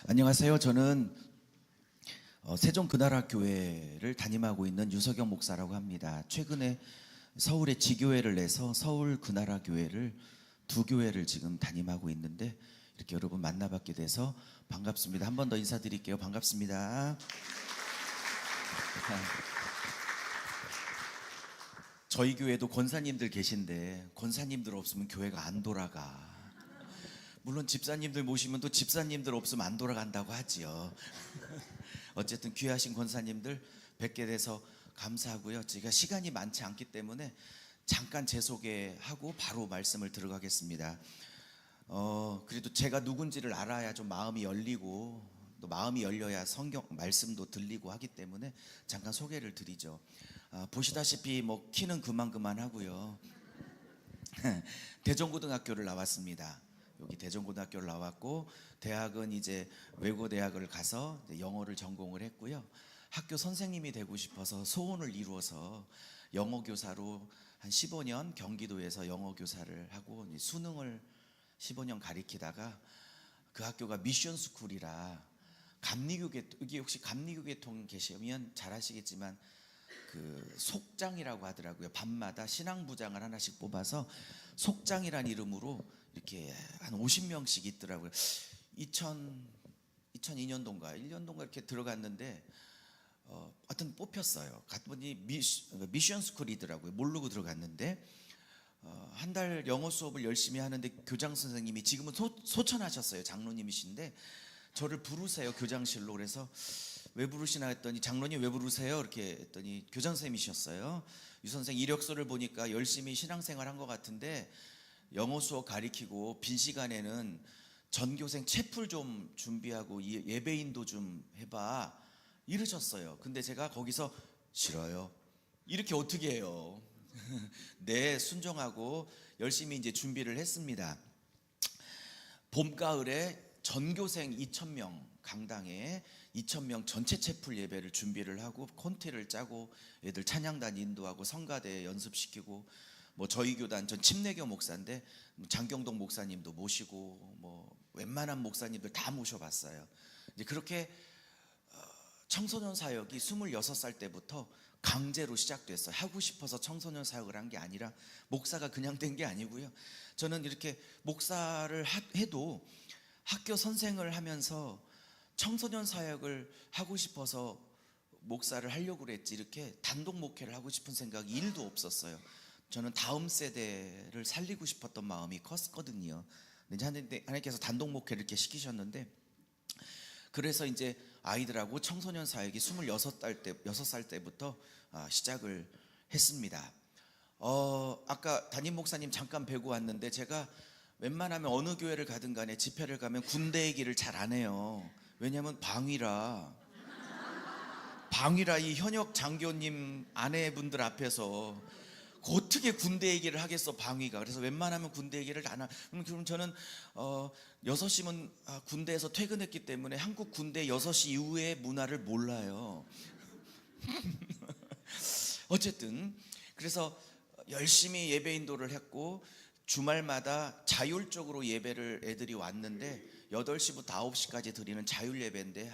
안녕하세요. 저는 세종그나라교회를 담임하고 있는 유석영 목사라고 합니다. 최근에 서울에 지교회를 내서 서울그나라교회를 두 교회를 지금 담임하고 있는데 이렇게 여러분 만나뵙게 돼서 반갑습니다. 한 번 더 인사드릴게요. 반갑습니다. 저희 교회도 권사님들 계신데 권사님들 없으면 교회가 안 돌아가. 물론 집사님들 모시면 또 집사님들 없으면 안 돌아간다고 하지요. 어쨌든 귀하신 권사님들 뵙게 돼서 감사하고요. 제가 시간이 많지 않기 때문에 잠깐 제 소개하고 바로 말씀을 들어가겠습니다. 그래도 제가 누군지를 알아야 좀 마음이 열리고 또 마음이 열려야 성경 말씀도 들리고 하기 때문에 잠깐 소개를 드리죠. 보시다시피 뭐 키는 그만 하고요. 대전고등학교를 나왔습니다. 여기 대전고등학교를 나왔고 대학은 이제 외고대학을 가서 영어를 전공을 했고요. 학교 선생님이 되고 싶어서 소원을 이루어서 영어교사로 한 15년 경기도에서 영어교사를 하고 수능을 15년 가리키다가 그 학교가 미션스쿨이라 감리교계통, 여기 혹시 감리교계통 계시면 잘 아시겠지만 그 속장이라고 하더라고요. 밤마다 신앙부장을 하나씩 뽑아서 속장이란 이름으로 이렇게 한 50명씩 있더라고요. 2002년도인가 1년도인가 이렇게 들어갔는데 하여튼 뽑혔어요. 갔더니 미션스쿨이더라고요. 모르고 들어갔는데 한 달 영어 수업을 열심히 하는데 교장 선생님이 지금은 소천하셨어요. 장로님이신데 저를 부르세요. 교장실로. 그래서 왜 부르시나 했더니 장로님 왜 부르세요? 이렇게 했더니 교장 선생님이셨어요. 유 선생 이력서를 보니까 열심히 신앙생활 한 것 같은데 영어 수업 가리키고 빈 시간에는 전교생 채플 좀 준비하고 예배인도 좀 해봐 이러셨어요. 근데 제가 거기서 싫어요. 이렇게 어떻게 해요? 네, 순종하고 열심히 이제 준비를 했습니다. 봄 가을에 전교생 2,000명 강당에 2,000명 전체 채플 예배를 준비를 하고 콘티를 짜고 애들 찬양단 인도하고 성가대 연습시키고 뭐 저희 교단 전 침례교 목사인데 장경동 목사님도 모시고 뭐 웬만한 목사님들 다 모셔봤어요. 이제 그렇게 청소년 사역이 26살 때부터 강제로 시작됐어요. 하고 싶어서 청소년 사역을 한 게 아니라 목사가 그냥 된 게 아니고요. 저는 이렇게 목사를 해도 학교 선생을 하면서 청소년 사역을 하고 싶어서 목사를 하려고 그랬지 이렇게 단독 목회를 하고 싶은 생각이 1도 없었어요. 저는 다음 세대를 살리고 싶었던 마음이 컸거든요. 하나님께서 단독 목회를 이렇게 시키셨는데 그래서 이제 아이들하고 청소년 사역이 6살 때부터 시작을 했습니다. 아까 담임 목사님 잠깐 뵈고 왔는데 제가 웬만하면 어느 교회를 가든 간에 집회를 가면 군대 얘기를 잘 안 해요. 왜냐하면 방위라 이 현역 장교님 아내분들 앞에서 어떻게 군대 얘기를 하겠어 방위가. 그래서 웬만하면 군대 얘기를 안 그럼 저는 6시면 군대에서 퇴근했기 때문에 한국 군대 6시 이후의 문화를 몰라요. 어쨌든 그래서 열심히 예배 인도를 했고 주말마다 자율적으로 예배를 애들이 왔는데 8시부터 9시까지 드리는 자율 예배인데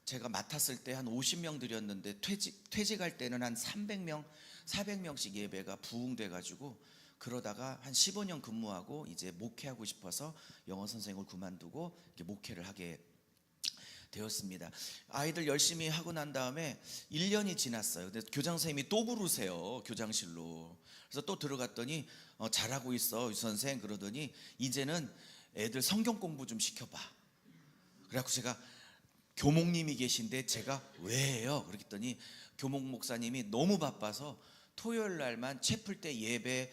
제가 맡았을 때 한 50명 드렸는데 퇴직할 때는 한 300명 400명씩 예배가 부흥돼 가지고 그러다가 한 15년 근무하고 이제 목회하고 싶어서 영어 선생을 그만두고 이렇게 목회를 하게 되었습니다. 아이들 열심히 하고 난 다음에 1년이 지났어요. 근데 교장 선생님이 또 부르세요. 교장실로. 그래서 또 들어갔더니 잘하고 있어 유 선생. 그러더니 이제는 애들 성경 공부 좀 시켜봐. 그래갖고 제가 교목님이 계신데 제가 왜 해요? 그랬더니 교목 목사님이 너무 바빠서 토요일 날만 채플 때 예배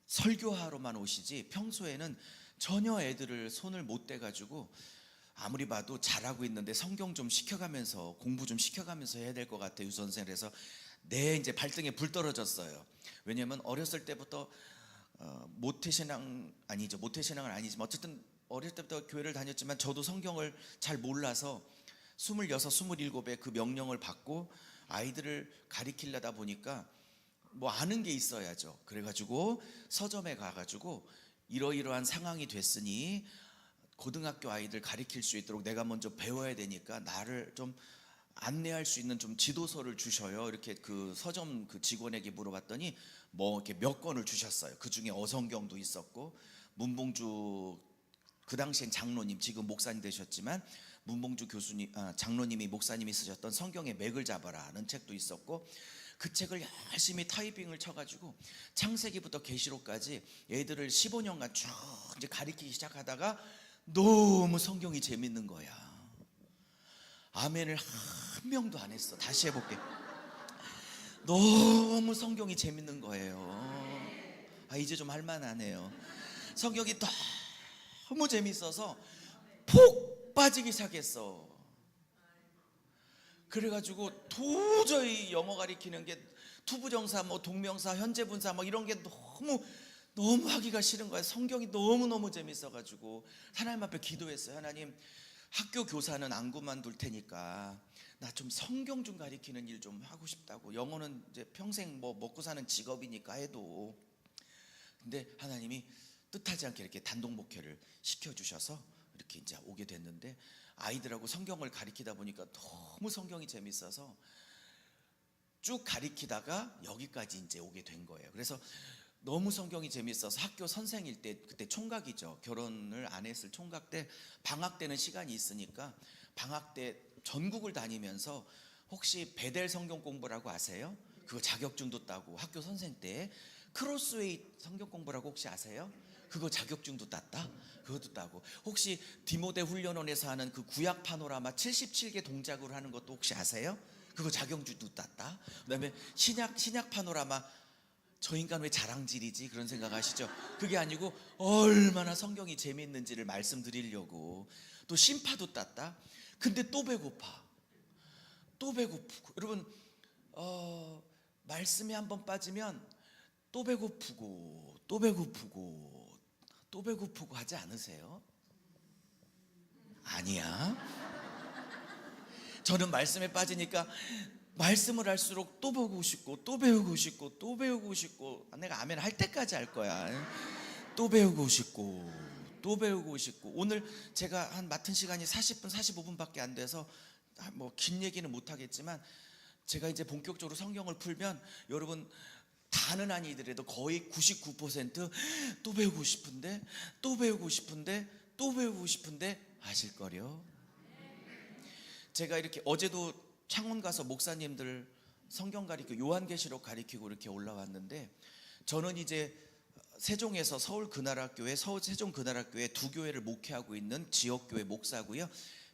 설교하러만 오시지 평소에는 전혀 애들을 손을 못 대가지고 아무리 봐도 잘하고 있는데 성경 좀 시켜가면서 공부 좀 시켜가면서 해야 될 것 같아요 유 선생. 그래서 네 이제 발등에 불 떨어졌어요. 왜냐면 어렸을 때부터 모태신앙은 아니지만 어쨌든 어릴 때부터 교회를 다녔지만 저도 성경을 잘 몰라서 26, 27에 그 명령을 받고 아이들을 가리키려다 보니까 뭐 아는 게 있어야죠. 그래가지고 서점에 가가지고 이러이러한 상황이 됐으니 고등학교 아이들 가르칠 수 있도록 내가 먼저 배워야 되니까 나를 좀 안내할 수 있는 좀 지도서를 주셔요. 이렇게 그 서점 그 직원에게 물어봤더니 뭐 이렇게 몇 권을 주셨어요. 그 중에 어성경도 있었고, 문봉주 그 당시엔 장로님, 지금 목사님 되셨지만 문봉주 교수님, 장로님이 목사님이 쓰셨던 성경의 맥을 잡아라는 책도 있었고, 그 책을 열심히 타이핑을 쳐가지고 창세기부터 계시록까지 애들을 15년간 쭉 이제 가르치기 시작하다가 너무 성경이 재밌는 거야. 아멘을 한 명도 안 했어. 다시 해볼게. 너무 성경이 재밌는 거예요. 이제 좀 할만하네요. 성경이 너무 재밌어서 푹 빠지기 시작했어. 그래가지고 도저히 영어 가리키는 게 투부정사, 뭐 동명사, 현재분사 뭐 이런 게 너무 하기가 싫은 거야. 성경이 너무 재밌어가지고 하나님 앞에 기도했어요. 하나님, 학교 교사는 안 그만둘 테니까 나 좀 성경 좀 가리키는 일 좀 하고 싶다고. 영어는 이제 평생 뭐 먹고 사는 직업이니까 해도. 근데 하나님이 뜻하지 않게 이렇게 단독 목회를 시켜주셔서 이렇게 이제 오게 됐는데, 아이들하고 성경을 가리키다 보니까 너무 성경이 재밌어서 쭉 가리키다가 여기까지 이제 오게 된 거예요. 그래서 너무 성경이 재밌어서 학교 선생일 때, 그때 총각이죠. 결혼을 안 했을 총각 때 방학 때는 시간이 있으니까 방학 때 전국을 다니면서, 혹시 베델 성경 공부라고 아세요? 그거 자격증도 따고, 학교 선생 때 크로스웨이 성경 공부라고 혹시 아세요? 그거 자격증도 땄다? 그것도 따고, 혹시 디모데 훈련원에서 하는 그 구약 파노라마 77개 동작으로 하는 것도 혹시 아세요? 그거 자격증도 땄다? 그다음에 신약 파노라마, 저 인간 왜 자랑질이지? 그런 생각 하시죠? 그게 아니고 얼마나 성경이 재미있는지를 말씀드리려고. 또 신파도 땄다? 근데 또 배고파. 또 배고프고. 여러분, 말씀에 한번 빠지면 또 배고프고 또 배고프고 또 배고프고 하지 않으세요? 아니야. 저는 말씀에 빠지니까 말씀을 할수록 또 보고 싶고 또 배우고 싶고 또 배우고 싶고, 내가 아멘 할 때까지 할 거야. 또 배우고 싶고 또 배우고 싶고. 오늘 제가 한 맡은 시간이 40분 45분밖에 안 돼서 뭐 긴 얘기는 못 하겠지만, 제가 이제 본격적으로 성경을 풀면 여러분 다 아는 아니더라도 거의 99%또 배우고 싶은데 또 배우고 싶은데 또 배우고 싶은데 하실 거려. 제가 이렇게 어제도 창원 가서 목사님들 성경 가리키고 요한계시록 가리키고 이렇게 올라왔는데, 저는 이제 세종에서 서울 근할학교에 세종 근할학교에 두 교회를 목회하고 있는 지역교회 목사고요.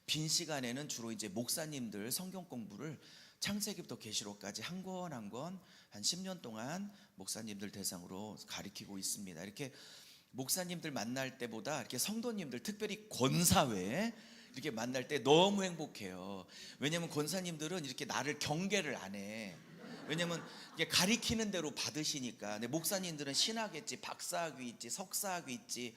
빈 시간에는 주로 이제 목사님들 성경 공부를 창세기부터 계시록까지 한 권 한 권 한 10년 동안 목사님들 대상으로 가리키고 있습니다. 이렇게 목사님들 만날 때보다 이렇게 성도님들, 특별히 권사회 이렇게 만날 때 너무 행복해요. 왜냐면 권사님들은 이렇게 나를 경계를 안 해. 왜냐면 이게 가리키는 대로 받으시니까. 근데 목사님들은 신학있지, 박사학위 있지, 석사학위 있지,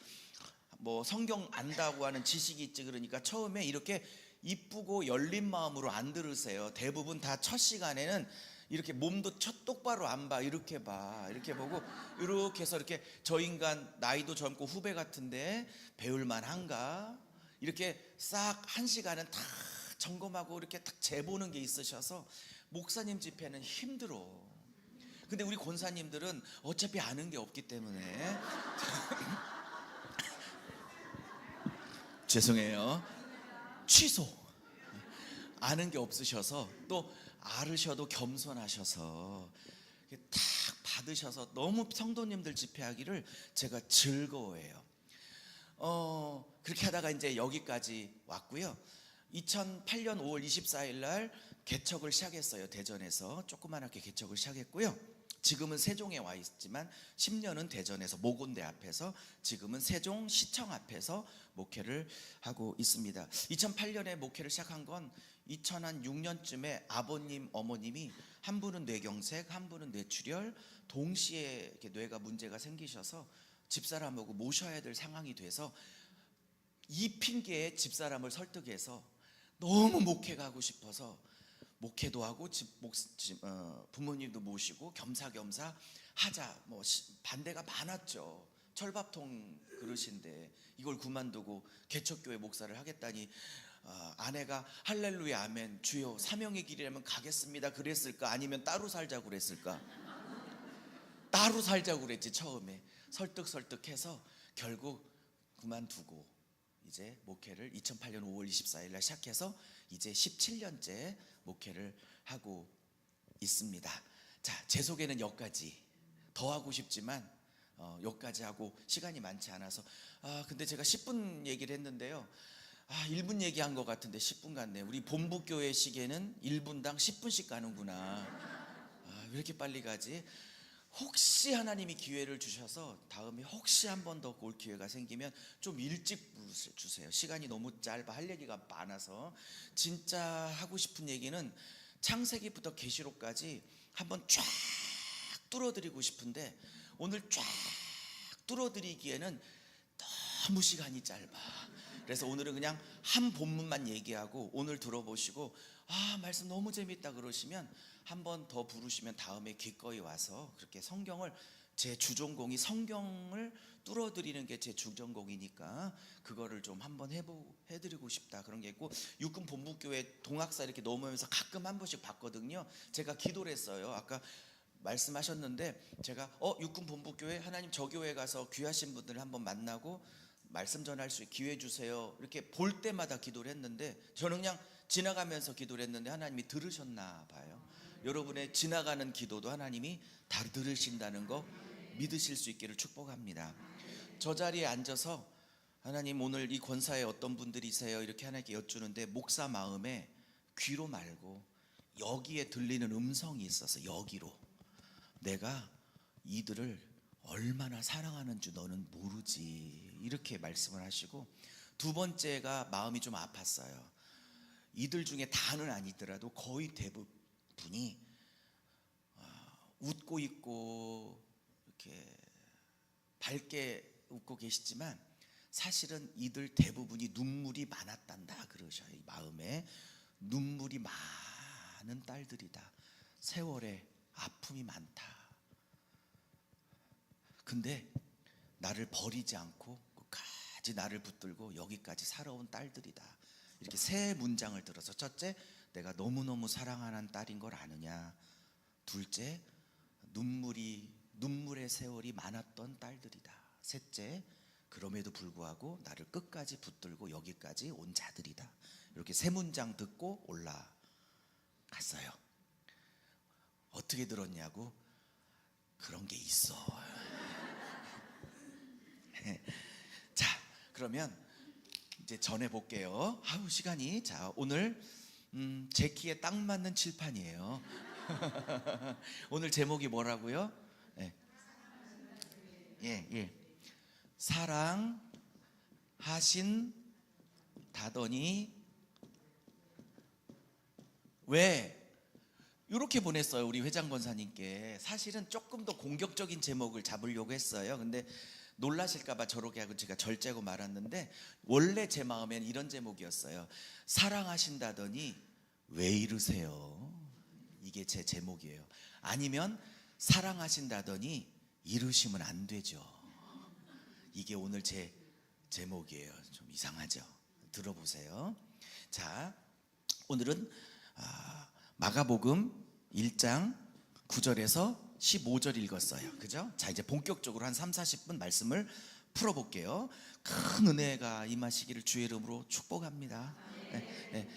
뭐 성경 안다고 하는 지식이 있지. 그러니까 처음에 이렇게 이쁘고 열린 마음으로 안 들으세요. 대부분 다 첫 시간에는 이렇게 몸도 똑바로 안 봐. 이렇게 봐. 이렇게 보고 이렇게 해서 이렇게 저 인간 나이도 젊고 후배 같은데 배울만 한가? 이렇게 싹 한 시간은 다 점검하고 이렇게 딱 재보는 게 있으셔서 목사님 집회는 힘들어. 근데 우리 권사님들은 어차피 아는 게 없기 때문에 죄송해요. 취소. 아는 게 없으셔서, 또 알으셔도 겸손하셔서 딱 받으셔서 너무 성도님들 집회하기를 제가 즐거워해요. 그렇게 하다가 이제 여기까지 왔고요. 2008년 5월 24일 날 개척을 시작했어요. 대전에서 조그맣게 개척을 시작했고요. 지금은 세종에 와 있지만 10년은 대전에서 모곤대 앞에서, 지금은 세종시청 앞에서 목회를 하고 있습니다. 2008년에 목회를 시작한 건 2006년쯤에 아버님, 어머님이 한 분은 뇌경색, 한 분은 뇌출혈, 동시에 이렇게 뇌가 문제가 생기셔서 집사람하고 모셔야 될 상황이 돼서, 이 핑계에 집사람을 설득해서 너무 목회가 하고 싶어서 목회도 하고 부모님도 모시고 겸사겸사 하자, 뭐 반대가 많았죠. 철밥통 그릇인데 이걸 그만두고 개척교회 목사를 하겠다니, 아내가 할렐루야 아멘 주여 사명의 길이라면 가겠습니다 그랬을까? 아니면 따로 살자고 그랬을까? 따로 살자고 그랬지. 처음에 설득해서 결국 그만두고 이제 목회를 2008년 5월 24일 날 시작해서 이제 17년째 목회를 하고 있습니다. 자, 제 소개는 여기까지. 더 하고 싶지만 여기까지 하고 시간이 많지 않아서, 근데 제가 10분 얘기를 했는데요, 1분 얘기한 것 같은데 10분 같네요. 우리 본부교회 시계는 1분당 10분씩 가는구나. 왜 이렇게 빨리 가지? 혹시 하나님이 기회를 주셔서 다음에 혹시 한 번 더 올 기회가 생기면 좀 일찍 주세요. 시간이 너무 짧아, 할 얘기가 많아서. 진짜 하고 싶은 얘기는 창세기부터 계시록까지 한번 쫙 뚫어드리고 싶은데 오늘 쫙 뚫어드리기에는 너무 시간이 짧아. 그래서 오늘은 그냥 한 본문만 얘기하고 오늘 들어보시고 말씀 너무 재밌다 그러시면 한 번 더 부르시면 다음에 기꺼이 와서 그렇게 성경을, 제 주전공이 성경을 뚫어드리는 게 제 주전공이니까 그거를 좀 한번 해드리고 싶다 그런 게 있고, 육군 본부교회 동학사 이렇게 넘으면서 가끔 한 번씩 봤거든요. 제가 기도를 했어요. 아까 말씀하셨는데 제가 육군 본부교회 하나님 저 교회 가서 귀하신 분들을 한번 만나고 말씀 전할 수 있게 기회 주세요 이렇게 볼 때마다 기도를 했는데, 저는 그냥 지나가면서 기도를 했는데 하나님이 들으셨나 봐요. 여러분의 지나가는 기도도 하나님이 다 들으신다는 거 믿으실 수 있기를 축복합니다. 저 자리에 앉아서 하나님 오늘 이 권사에 어떤 분들이세요 이렇게 하나님께 여쭈는데, 목사 마음에 귀로 말고 여기에 들리는 음성이 있어서 여기로, 내가 이들을 얼마나 사랑하는 줄 너는 모르지 이렇게 말씀을 하시고, 두 번째가 마음이 좀 아팠어요. 이들 중에 다는 아니더라도 거의 대부분이 웃고 있고 이렇게 밝게 웃고 계시지만 사실은 이들 대부분이 눈물이 많았단다 그러셔요. 이 마음에 눈물이 많은 딸들이다. 세월에 아픔이 많다. 근데 나를 버리지 않고 끝까지 나를 붙들고 여기까지 살아온 딸들이다. 이렇게 세 문장을 들어서, 첫째, 내가 너무너무 사랑하는 딸인 걸 아느냐. 둘째, 눈물의 세월이 많았던 딸들이다. 셋째, 그럼에도 불구하고 나를 끝까지 붙들고 여기까지 온 자들이다. 이렇게 세 문장 듣고 올라갔어요. 어떻게 들었냐고? 그런 게 있어. 자, 그러면 이제 전해 볼게요. 시간이. 자, 오늘 제 키에 딱 맞는 칠판이에요. 오늘 제목이 뭐라고요? 예. 사랑하신다더니 왜? 이렇게 보냈어요. 우리 회장 권사님께. 사실은 조금 더 공격적인 제목을 잡으려고 했어요. 근데 놀라실까봐 저렇게 하고 제가 절제하고 말았는데, 원래 제 마음엔 이런 제목이었어요. 사랑하신다더니 왜 이러세요? 이게 제 제목이에요. 아니면 사랑하신다더니 이러시면 안 되죠. 이게 오늘 제 제목이에요. 좀 이상하죠? 들어보세요. 자, 오늘은 마가복음 1장 9절에서 15절 읽었어요. 그죠? 자, 이제 본격적으로 한 3-40분 말씀을 풀어볼게요. 큰 은혜가 임하시기를 주의 이름으로 축복합니다. 네.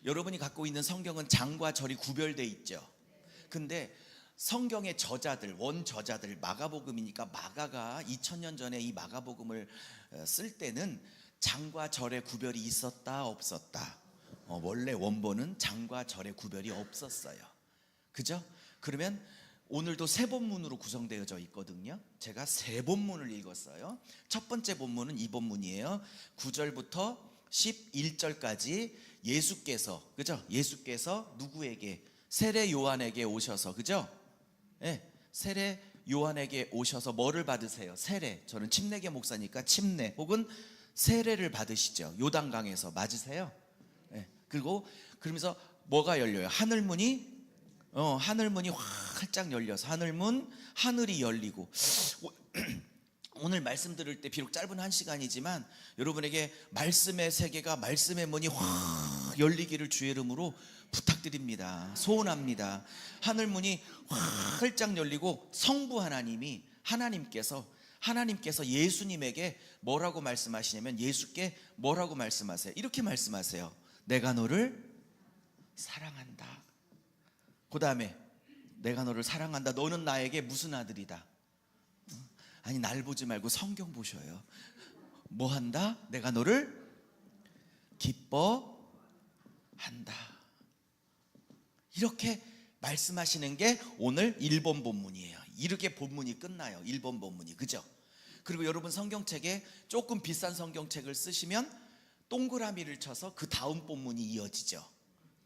여러분이 갖고 있는 성경은 장과 절이 구별되어 있죠. 근데 성경의 저자들, 원저자들, 마가복음이니까 마가가 2000년 전에 이 마가복음을 쓸 때는 장과 절의 구별이 있었다 없었다? 원래 원본은 장과 절의 구별이 없었어요. 그죠? 그러면 오늘도 세 본문으로 구성되어져 있거든요. 제가 세 본문을 읽었어요. 첫 번째 본문은 이 본문이에요. 9절부터 11절까지 예수께서, 그죠? 예수께서 누구에게? 세례 요한에게 오셔서, 그죠? 네, 세례 요한에게 오셔서 뭐를 받으세요? 세례. 저는 침례계 목사니까 침례 혹은 세례를 받으시죠. 요단강에서. 맞으세요? 네. 그리고 그러면서 뭐가 열려요? 하늘문이 활짝 열려서 하늘문, 하늘이 열리고 오늘 말씀 들을 때 비록 짧은 한 시간이지만 여러분에게 말씀의 세계가, 말씀의 문이 확 열리기를 주의 이름으로 부탁드립니다. 소원합니다. 하늘 문이 활짝 열리고 성부 하나님께서 예수님에게 뭐라고 말씀하시냐면, 예수께 뭐라고 말씀하세요? 이렇게 말씀하세요. 내가 너를 사랑한다. 그 다음에 내가 너를 사랑한다. 너는 나에게 무슨 아들이다? 아니, 날 보지 말고 성경 보셔요. 뭐 한다? 내가 너를 기뻐한다. 이렇게 말씀하시는 게 오늘 1번 본문이에요. 이렇게 본문이 끝나요. 1번 본문이. 그죠? 그리고 여러분 성경책에 조금 비싼 성경책을 쓰시면 동그라미를 쳐서 그 다음 본문이 이어지죠.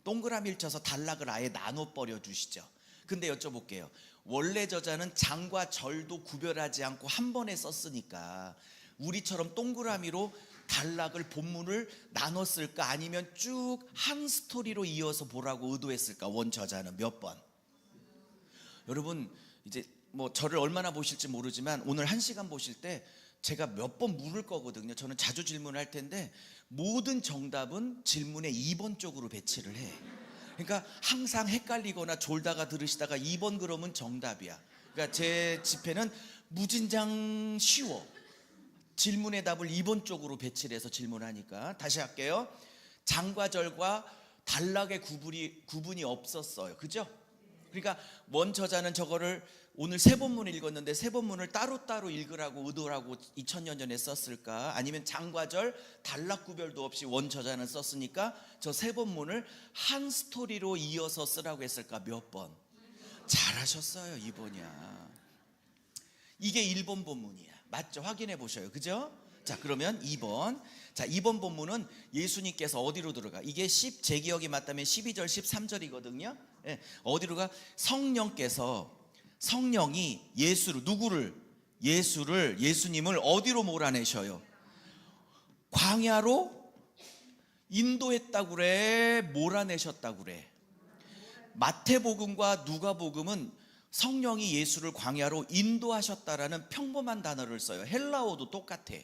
동그라미를 쳐서 단락을 아예 나눠 버려 주시죠. 근데 여쭤볼게요. 원래 저자는 장과 절도 구별하지 않고 한 번에 썼으니까 우리처럼 동그라미로 단락을, 본문을 나눴을까? 아니면 쭉 한 스토리로 이어서 보라고 의도했을까? 원 저자는 몇 번? 여러분 이제 뭐 저를 얼마나 보실지 모르지만 오늘 1시간 보실 때 제가 몇 번 물을 거거든요. 저는 자주 질문할 텐데 모든 정답은 질문의 2번 쪽으로 배치를 해. 그러니까 항상 헷갈리거나 졸다가 들으시다가 2번 그러면 정답이야. 그러니까 제 집회는 무진장 쉬워. 질문의 답을 2번 쪽으로 배치를 해서 질문하니까. 다시 할게요. 장과 절과 단락의 구분이 없었어요. 그죠? 그러니까 원 저자는 저거를 오늘 세 본문을 읽었는데 세 본문을 따로따로 읽으라고 의도라고 2000년 전에 썼을까? 아니면 장과 절 단락 구별도 없이 원 저자는 썼으니까 저 세 본문을 한 스토리로 이어서 쓰라고 했을까? 몇 번? 잘하셨어요. 2번이야. 이게 1번 본문이야. 맞죠? 확인해 보셔요. 그죠? 자, 그러면 2번. 자, 2번 본문은 예수님께서 어디로 들어가? 이게 제 기억이 맞다면 12절 13절이거든요. 예, 어디로 가? 성령이 예수님을 어디로 몰아내셔요? 광야로 인도했다고 그래? 몰아내셨다고 그래? 마태복음과 누가복음은 성령이 예수를 광야로 인도하셨다라는 평범한 단어를 써요. 헬라어도 똑같아.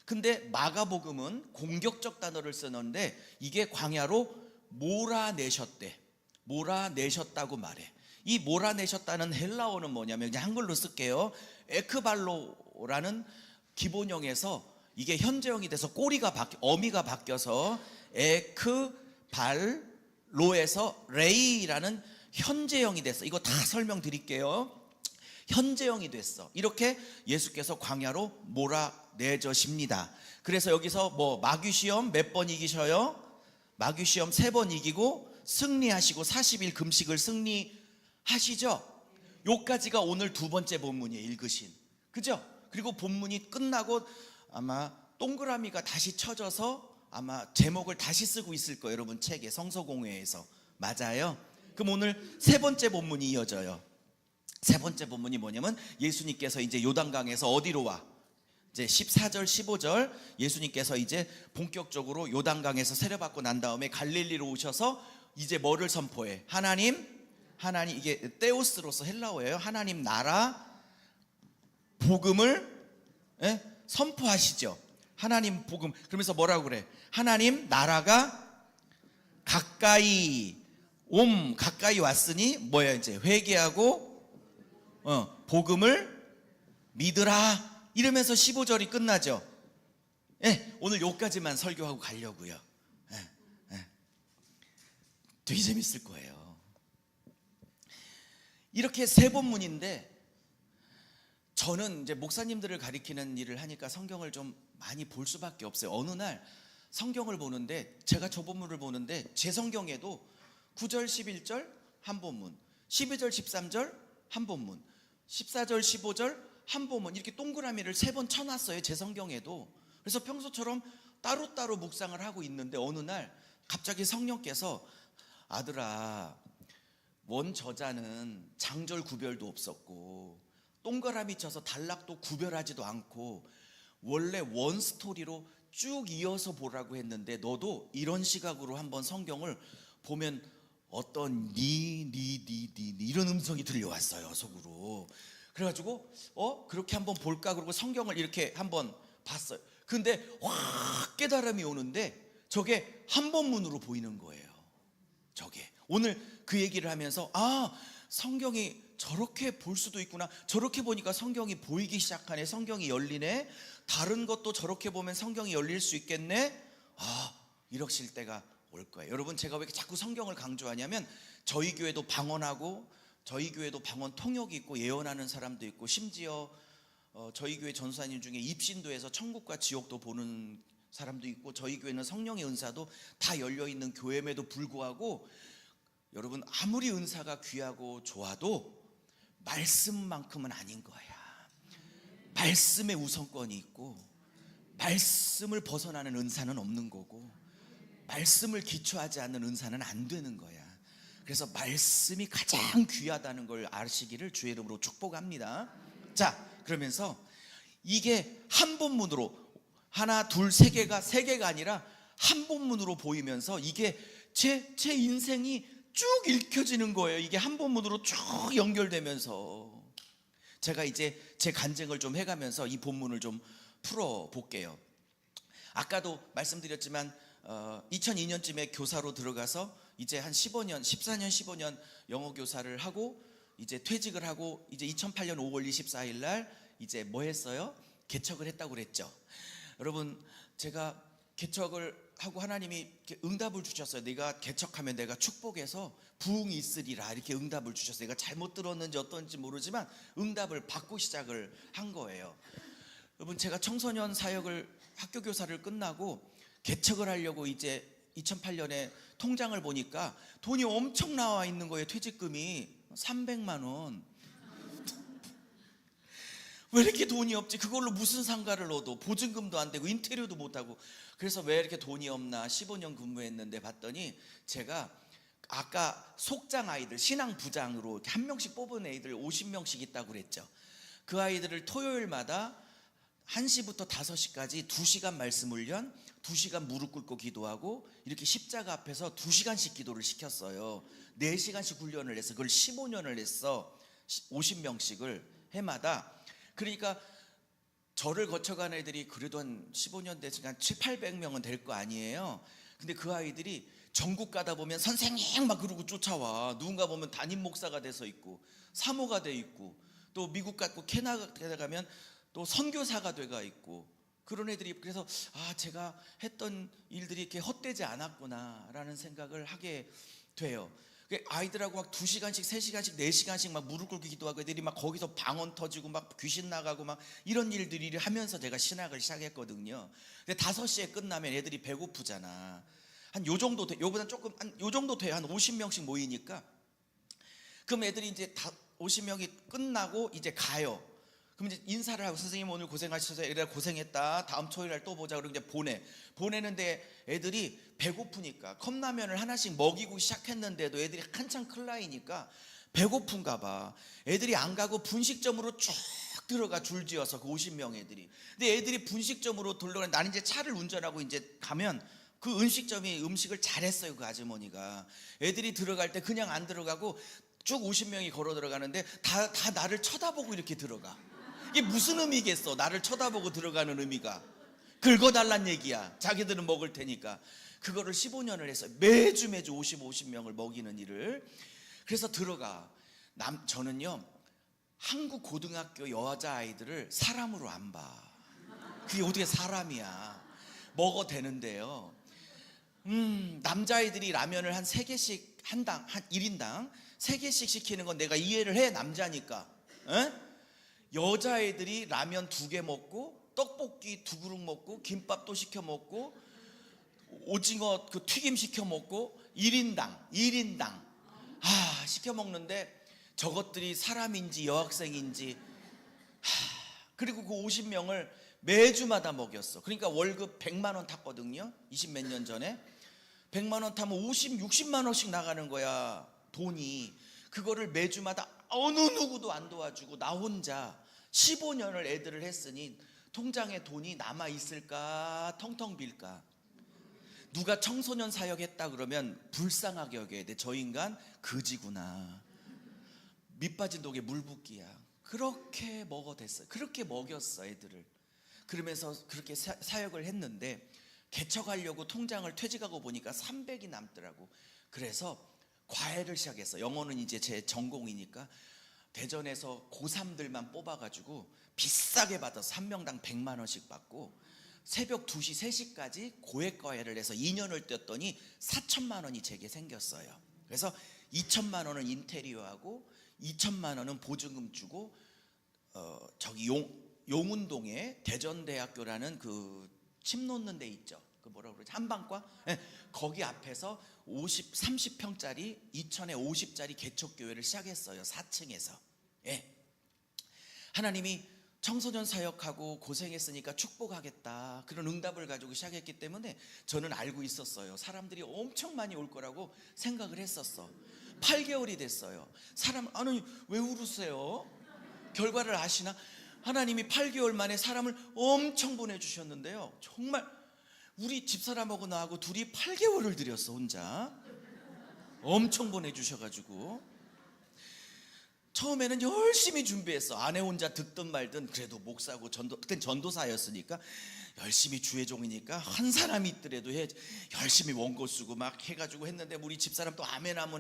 근데 마가복음은 공격적 단어를 쓰는데 이게 광야로 몰아내셨다고 말해. 이 몰아내셨다는 헬라어는 뭐냐면, 그냥 한글로 쓸게요. 에크발로라는 기본형에서 이게 현재형이 돼서 어미가 바뀌어서 에크발로에서 레이라는 현재형이 됐어. 이거 다 설명드릴게요. 현재형이 됐어. 이렇게 예수께서 광야로 몰아내저십니다. 그래서 여기서 뭐 마귀시험 몇 번 이기셔요? 마귀시험 3번 이기고 승리하시고 40일 금식을 승리하시죠. 요까지가 오늘 2번째 본문이에요. 읽으신. 그죠? 그리고 본문이 끝나고 아마 동그라미가 다시 쳐져서 아마 제목을 다시 쓰고 있을 거예요. 여러분 책에 성서공회에서. 맞아요? 그럼 오늘 3번째 본문이 이어져요. 3번째 본문이 뭐냐면 예수님께서 이제 요단강에서 어디로 와? 이제 14절 15절 예수님께서 이제 본격적으로 요단강에서 세례받고 난 다음에 갈릴리로 오셔서 이제 뭐를 선포해? 하나님 이게 테오스로서 헬라어예요. 하나님 나라 복음을 선포하시죠. 하나님 복음. 그러면서 뭐라고 그래? 하나님 나라가 가까이 왔으니 뭐야? 이제 회개하고 복음을 믿으라. 이러면서 15절이 끝나죠. 오늘 요까지만 설교하고 가려고요. 되게 재밌을 거예요. 이렇게 3본문인데 저는 이제 목사님들을 가리키는 일을 하니까 성경을 좀 많이 볼 수밖에 없어요. 어느 날 성경을 보는데 제가 저 본문을 보는데 제 성경에도 9절 11절 한 본문, 12절 13절 한 본문, 14절 15절 한 본문, 이렇게 동그라미를 3번 쳐놨어요. 제 성경에도. 그래서 평소처럼 따로따로 묵상을 하고 있는데 어느 날 갑자기 성령께서 아들아, 원 저자는 장절 구별도 없었고 동그라미 쳐서 단락도 구별하지도 않고 원래 원 스토리로 쭉 이어서 보라고 했는데 너도 이런 시각으로 한번 성경을 보면 어떤 이런 음성이 들려왔어요. 속으로. 그래가지고 그렇게 한번 볼까 그러고 성경을 이렇게 한번 봤어요. 근데 확 깨달음이 오는데 저게 한본문으로 보이는 거예요. 저게 오늘 그 얘기를 하면서 성경이 저렇게 볼 수도 있구나. 저렇게 보니까 성경이 보이기 시작하네. 성경이 열리네. 다른 것도 저렇게 보면 성경이 열릴 수 있겠네. 이러실 때가 올 거예요. 여러분, 제가 왜 자꾸 성경을 강조하냐면 저희 교회도 방언하고 저희 교회도 방언 통역이 있고 예언하는 사람도 있고 심지어 저희 교회 전사님 중에 입신도 해서 천국과 지옥도 보는 사람도 있고 저희 교회는 성령의 은사도 다 열려있는 교회임에도 불구하고 여러분, 아무리 은사가 귀하고 좋아도 말씀만큼은 아닌 거야. 말씀의 우선권이 있고 말씀을 벗어나는 은사는 없는 거고 말씀을 기초하지 않는 은사는 안 되는 거야. 그래서 말씀이 가장 귀하다는 걸 아시기를 주의 이름으로 축복합니다. 자, 그러면서 이게 한 본문으로 하나 둘 세 개가 아니라 한 본문으로 보이면서 이게 제 인생이 쭉 읽혀지는 거예요. 이게 한 본문으로 쭉 연결되면서 제가 이제 제 간증을 좀 해가면서 이 본문을 좀 풀어볼게요. 아까도 말씀드렸지만 2002년쯤에 교사로 들어가서 이제 한 14년 영어 교사를 하고 이제 퇴직을 하고 이제 2008년 5월 24일 날 이제 뭐 했어요? 개척을 했다고 그랬죠. 여러분, 제가 개척을 하고 하나님이 이렇게 응답을 주셨어요. 네가 개척하면 내가 축복해서 부흥이 있으리라, 이렇게 응답을 주셨어요. 내가 잘못 들었는지 어떤지 모르지만 응답을 받고 시작을 한 거예요. 여러분, 제가 청소년 사역을 학교 교사를 끝나고 개척을 하려고 이제 2008년에 통장을 보니까 돈이 엄청 나와 있는 거예요. 퇴직금이 300만 원. 왜 이렇게 돈이 없지? 그걸로 무슨 상가를 얻어? 보증금도 안 되고 인테리어도 못 하고. 그래서 왜 이렇게 돈이 없나 15년 근무했는데 봤더니 제가 아까 속장 아이들 신앙 부장으로 이렇게 한 명씩 뽑은 애들 50명씩 있다고 그랬죠. 그 아이들을 토요일마다 1시부터 5시까지 2시간 말씀 훈련, 2시간 무릎 꿇고 기도하고 이렇게 십자가 앞에서 2시간씩 기도를 시켰어요. 4시간씩 훈련을 해서 그걸 15년을 했어. 50명씩을 해마다. 그러니까 저를 거쳐간 애들이 그래도 한 15년 됐으니까 700~800명은 될 거 아니에요. 근데 그 아이들이 전국 가다 보면 선생님 막 그러고 쫓아와. 누군가 보면 담임 목사가 돼서 있고 사모가 돼 있고 또 미국 갔고 캐나다 가면 또 선교사가 돼가 있고 그런 애들이. 그래서 제가 했던 일들이 이렇게 헛되지 않았구나라는 생각을 하게 돼요. 아이들하고 막 2시간씩 3시간씩 4시간씩 막 무릎 꿇고 기도하고 애들이 막 거기서 방언 터지고 막 귀신 나가고 막 이런 일들이 하면서 제가 신학을 시작했거든요. 근데 5시에 끝나면 애들이 배고프잖아. 한 요 정도 돼. 요보다 조금 한 요 정도 돼요. 한 50명씩 모이니까. 그럼 애들이 이제 다 50명이 끝나고 이제 가요. 그럼 이제 인사를 하고 선생님 오늘 고생하셔서 애들 고생했다. 다음 토요일 날 또 보자. 그러고 이제 보내는데 애들이 배고프니까 컵라면을 하나씩 먹이고 시작했는데도 애들이 한참 클 나이니까 배고픈가 봐. 애들이 안 가고 분식점으로 쭉 들어가 줄지어서 그 50명 애들이. 근데 애들이 분식점으로 들러가 나는 이제 차를 운전하고 이제 가면 그 음식점이 음식을 잘했어요. 그 아주머니가. 애들이 들어갈 때 그냥 안 들어가고 쭉 50명이 걸어 들어가는데 다 나를 쳐다보고 이렇게 들어가. 이게 무슨 의미겠어? 나를 쳐다보고 들어가는 의미가. 긁어달란 얘기야. 자기들은 먹을 테니까. 그거를 15년을 했어요. 매주 50명을 먹이는 일을. 그래서 들어가. 저는요 한국 고등학교 여자아이들을 사람으로 안 봐. 그게 어떻게 사람이야. 먹어 되는데요. 남자아이들이 라면을 한 3개씩 한 1인당 3개씩 시키는 건 내가 이해를 해. 남자니까. 에? 여자애들이 라면 2개 먹고 떡볶이 2그릇 먹고 김밥도 시켜 먹고 오징어 그 튀김 시켜 먹고 1인당 시켜 먹는데 저것들이 사람인지 여학생인지. 그리고 그 50명을 매주마다 먹였어. 그러니까 월급 100만 원 탔거든요. 20몇 년 전에 100만 원 타면 60만 원씩 나가는 거야, 돈이. 그거를 매주마다 어느 누구도 안 도와주고 나 혼자 15년을 애들을 했으니 통장에 돈이 남아 있을까 텅텅 빌까. 누가 청소년 사역했다 그러면 불쌍하게 여겨야 돼. 저 인간 거지구나. 밑 빠진 독에 물 붓기야. 그렇게 먹어댔어요. 그렇게 먹였어 애들을. 그러면서 그렇게 사역을 했는데 개척하려고 통장을 퇴직하고 보니까 300이 남더라고. 그래서 과외를 시작했어. 영어는 이제 제 전공이니까 대전에서 고3들만 뽑아가지고 비싸게 받아서 한 명당 100만 원씩 받고 새벽 2시, 3시까지 고액과외를 해서 2년을 뛰었더니 4천만 원이 제게 생겼어요. 그래서 2천만 원은 인테리어하고 2천만 원은 보증금 주고 저기 용운동에 대전대학교라는 그 침 놓는 데 있죠. 그 뭐라 그러지? 한방과? 네, 거기 앞에서 30평짜리 2천에 50짜리 개척교회를 시작했어요. 4층에서. 예. 하나님이 청소년 사역하고 고생했으니까 축복하겠다, 그런 응답을 가지고 시작했기 때문에 저는 알고 있었어요. 사람들이 엄청 많이 올 거라고 생각을 했었어. 8개월이 됐어요. 아니 왜 울으세요? 결과를 아시나? 하나님이 8개월 만에 사람을 엄청 보내주셨는데요, 정말 우리 집사람하고 나하고 둘이 8개월을 들였어. 혼자 엄청 보내주셔가지고 처음에는 열심히 준비했어. 아내 혼자 듣든 말든 그래도 목사고 그땐 전도사였으니까 열심히 주의 종이니까 한 사람이 있더라도 열심히 원고 쓰고 막 해가지고 했는데 우리 집사람 또 아멘 하고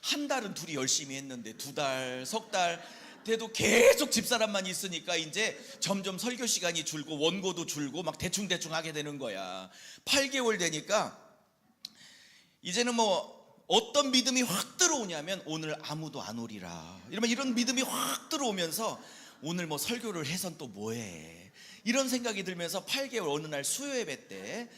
한 달은 둘이 열심히 했는데 2달, 석 달 돼도 계속 집사람만 있으니까 이제 점점 설교 시간이 줄고 원고도 줄고 막 대충대충 하게 되는 거야. 8개월 되니까 이제는 뭐 어떤 믿음이 확 들어오냐면 오늘 아무도 안 오리라 이러면 이런 믿음이 확 들어오면서 오늘 뭐 설교를 해선 또 뭐해 이런 생각이 들면서 8개월 어느 날 수요 예배 때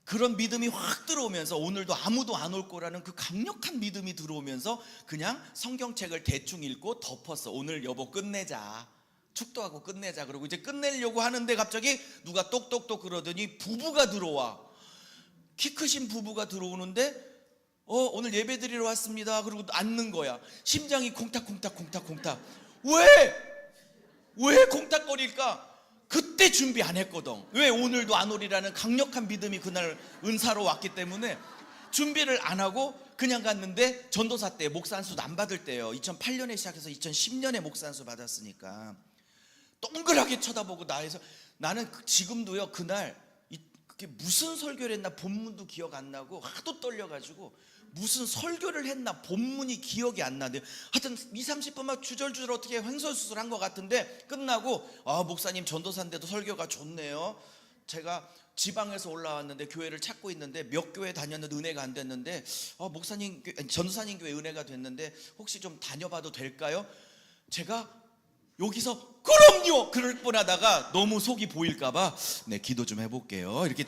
그런 믿음이 확 들어오면서 오늘도 아무도 안 올 거라는 그 강력한 믿음이 들어오면서 그냥 성경책을 대충 읽고 덮었어. 오늘 여보 끝내자, 축도하고 끝내자. 그러고 이제 끝내려고 하는데 갑자기 누가 똑똑똑 그러더니 부부가 들어와. 키 크신 부부가 들어오는데 오늘 예배 드리러 왔습니다. 그리고 앉는 거야. 심장이 콩닥콩닥. 왜 콩닥거릴까? 그때 준비 안 했거든. 왜? 오늘도 안 오리라는 강력한 믿음이 그날 은사로 왔기 때문에 준비를 안 하고 그냥 갔는데 전도사 때 목사 안수도 안 받을 때요. 2008년에 시작해서 2010년에 목사 안수 받았으니까 동그랗게 쳐다보고 나는 지금도요, 그날 그게 무슨 설교를 했나 본문도 기억 안 나고 하도 떨려가지고 무슨 설교를 했나 본문이 기억이 안 나는데 하여튼 20-30분 막 주절주절 어떻게 횡설수설한 것 같은데 끝나고 목사님 전도사인데도 설교가 좋네요. 제가 지방에서 올라왔는데 교회를 찾고 있는데 몇 교회 다녔는데 은혜가 안 됐는데 목사님 전도사님 교회 은혜가 됐는데 혹시 좀 다녀봐도 될까요? 제가 여기서 그럼요 그럴 뻔하다가 너무 속이 보일까봐 네 기도 좀 해볼게요 이렇게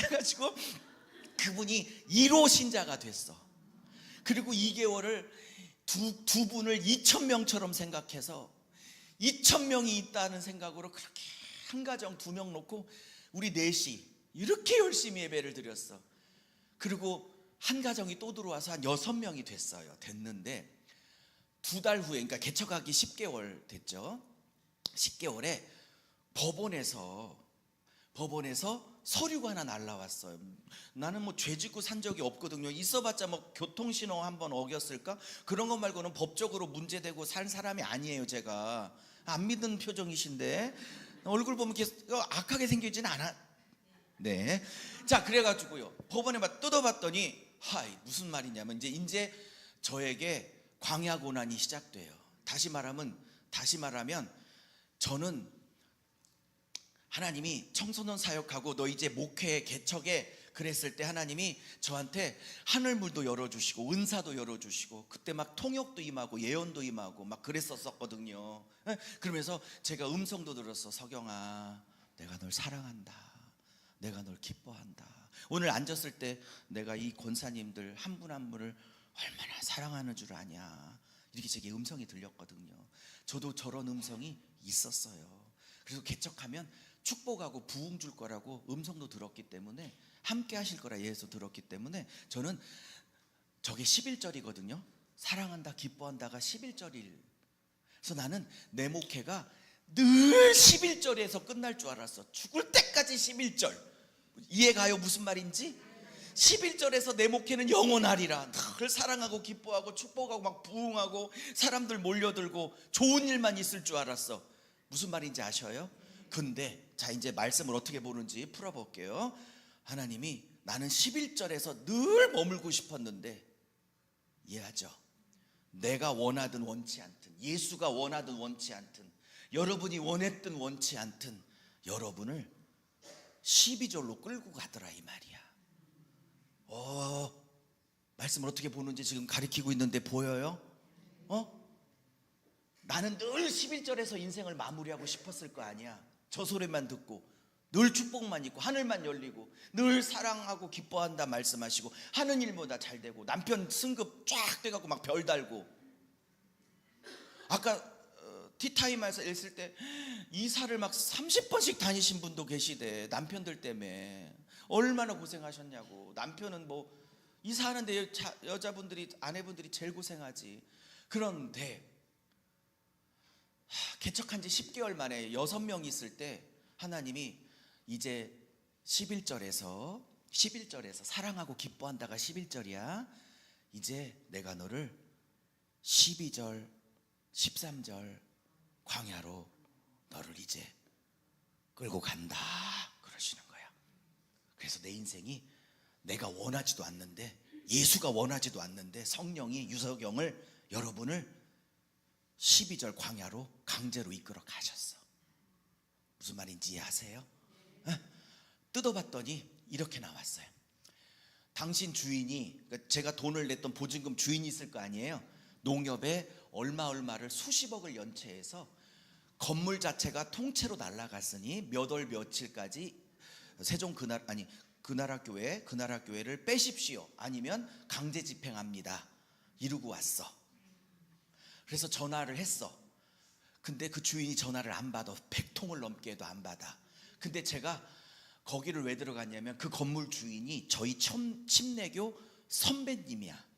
해가지고 그분이 1호 신자가 됐어. 그리고 2개월을 두 분을 2,000명처럼 생각해서 2,000명이 있다는 생각으로 그렇게 한 가정 2명 놓고 우리 넷이 이렇게 열심히 예배를 드렸어. 그리고 한 가정이 또 들어와서 한 6명이 됐는데 2달 후에, 그러니까 개척하기 10개월 됐죠. 10개월에 법원에서 서류가 하나 날라왔어요. 나는 뭐 죄 짓고 산 적이 없거든요. 있어봤자 뭐 교통신호 한번 어겼을까? 그런 것 말고는 법적으로 문제되고 산 사람이 아니에요. 제가 안 믿는 표정이신데 얼굴 보면 계속 악하게 생기지는 않아. 네. 자, 그래가지고요 법원에 뜯어봤더니 무슨 말이냐면 이제 저에게 광야 고난이 시작돼요. 다시 말하면 저는 하나님이 청소년 사역하고 너 이제 목회 개척에 그랬을 때 하나님이 저한테 하늘문도 열어주시고 은사도 열어주시고 그때 막 통역도 임하고 예언도 임하고 막 그랬었거든요. 그러면서 제가 음성도 들었어. 석영아, 내가 널 사랑한다. 내가 널 기뻐한다. 오늘 앉았을 때 내가 이 권사님들 한 분 한 분을 얼마나 사랑하는 줄 아냐 이렇게 제게 음성이 들렸거든요. 저도 저런 음성이 있었어요. 그래서 개척하면 축복하고 부흥 줄 거라고 음성도 들었기 때문에 함께 하실 거라 예수 들었기 때문에 저는 저게 11절이거든요. 사랑한다 기뻐한다가 11절일. 그래서 나는 내 목회가 늘 11절에서 끝날 줄 알았어. 죽을 때까지 11절. 이해가요 무슨 말인지? 11절에서 내 목회는 영원하리라. 늘 사랑하고 기뻐하고 축복하고 막 부흥하고 사람들 몰려들고 좋은 일만 있을 줄 알았어. 무슨 말인지 아셔요? 근데 자, 이제 말씀을 어떻게 보는지 풀어볼게요. 하나님이 나는 11절에서 늘 머물고 싶었는데, 이해하죠? 내가 원하든 원치 않든, 예수가 원하든 원치 않든, 여러분이 원했든 원치 않든 여러분을 12절로 끌고 가더라, 이 말이야. 말씀을 어떻게 보는지 지금 가리키고 있는데 보여요? 나는 늘 11절에서 인생을 마무리하고 싶었을 거 아니야. 저 소리만 듣고 늘 축복만 있고 하늘만 열리고 늘 사랑하고 기뻐한다 말씀하시고 하는 일보다 잘 되고 남편 승급 쫙 돼갖고 막 별 달고. 아까 티타임에서 있을 때 이사를 막 30번씩 다니신 분도 계시대. 남편들 때문에 얼마나 고생하셨냐고. 남편은 뭐 이사하는데 여자분들이, 아내분들이 제일 고생하지. 그런데 개척한 지 10개월 만에 6명 있을 때 하나님이 이제 11절에서 사랑하고 기뻐한다가 11절이야. 이제 내가 너를 12절 13절 광야로 너를 이제 끌고 간다 그러시는 거야. 그래서 내 인생이 내가 원하지도 않는데, 예수가 원하지도 않는데 성령이 유석영을, 여러분을 12절 광야로 강제로 이끌어 가셨어. 무슨 말인지 이해하세요? 뜯어봤더니 이렇게 나왔어요. 당신 주인이, 그러니까 제가 돈을 냈던 보증금 주인이 있을 거 아니에요. 농협에 얼마를 수십억을 연체해서 건물 자체가 통째로 날아갔으니 몇 월 며칠까지 세종 그나라 교회를 빼십시오. 아니면 강제 집행합니다. 이러고 왔어. 그래서 전화를 했어. 근데 그 주인이 전화를 안 받아. 100통을 넘게 해도 안 받아. 근데 제가 거기를 왜 들어갔냐면 그 건물 주인이 저희 침례교 선배님이야.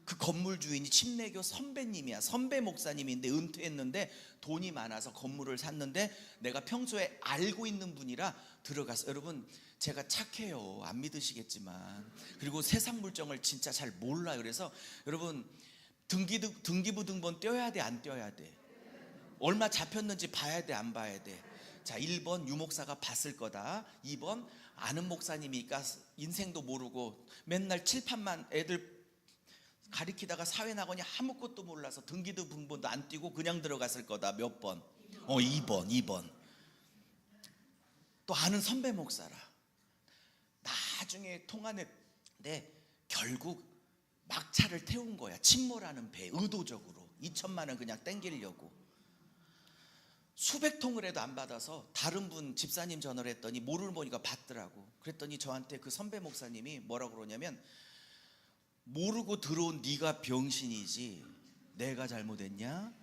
그 건물 주인이 침례교 선배님이야. 선배 목사님인데 은퇴했는데 돈이 많아서 건물을 샀는데 내가 평소에 알고 있는 분이라 들어가서, 여러분 제가 착해요. 안 믿으시겠지만. 그리고 세상 물정을 진짜 잘 몰라요. 그래서 여러분 등기부 등본 떼어야 돼, 안 떼어야 돼? 얼마 잡혔는지 봐야 돼, 안 봐야 돼? 자, 1번 유목사가 봤을 거다. 2번 아는 목사님이니까 인생도 모르고 맨날 칠판만 애들 가리키다가 사회나거니 아무것도 몰라서 등기도 등본도 안 띄고 그냥 들어갔을 거다. 몇 번? 2번. 또 아는 선배 목사라. 나중에 통화했는데 결국 막차를 태운 거야. 침몰하는 배, 의도적으로 2천만 원 그냥 땡기려고. 수백 통을 해도 안 받아서 다른 분 집사님 전화를 했더니 모르는 보니까 받더라고. 그랬더니 저한테 그 선배 목사님이 뭐라고 그러냐면, 모르고 들어온 네가 병신이지 내가 잘못했냐?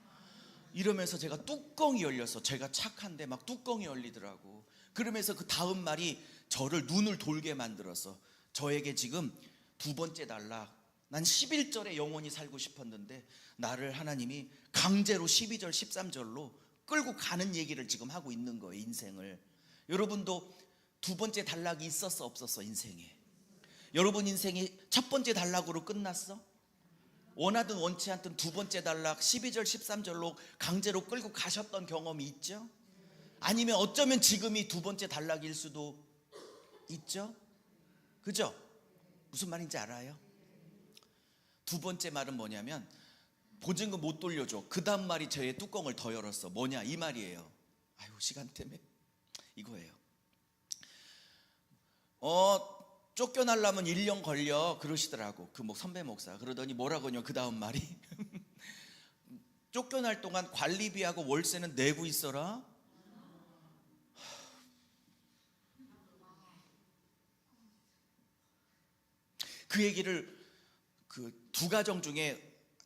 이러면서 제가 뚜껑이 열렸어. 제가 착한데 막 뚜껑이 열리더라고. 그러면서 그 다음 말이 저를 눈을 돌게 만들었어. 저에게 지금 두 번째 단락, 난 11절에 영원히 살고 싶었는데 나를 하나님이 강제로 12절 13절로 끌고 가는 얘기를 지금 하고 있는 거예요. 인생을. 여러분도 두 번째 단락이 있었어 없었어? 인생에. 여러분 인생이 첫 번째 단락으로 끝났어? 원하든 원치 않든 두 번째 단락 12절 13절로 강제로 끌고 가셨던 경험이 있죠? 아니면 어쩌면 지금이 두 번째 단락일 수도 있죠? 그죠? 무슨 말인지 알아요? 두 번째 말은 뭐냐면, 보증금 못 돌려줘. 그 다음 말이 저의 뚜껑을 더 열었어. 뭐냐? 이 말이에요. 아유, 시간 때문에 이거예요. 쫓겨나려면 1년 걸려 그러시더라고. 그 선배 목사. 그러더니 뭐라고 하냐, 그 다음 말이 쫓겨날 동안 관리비하고 월세는 내고 있어라. 그 얘기를 그 두 가정 중에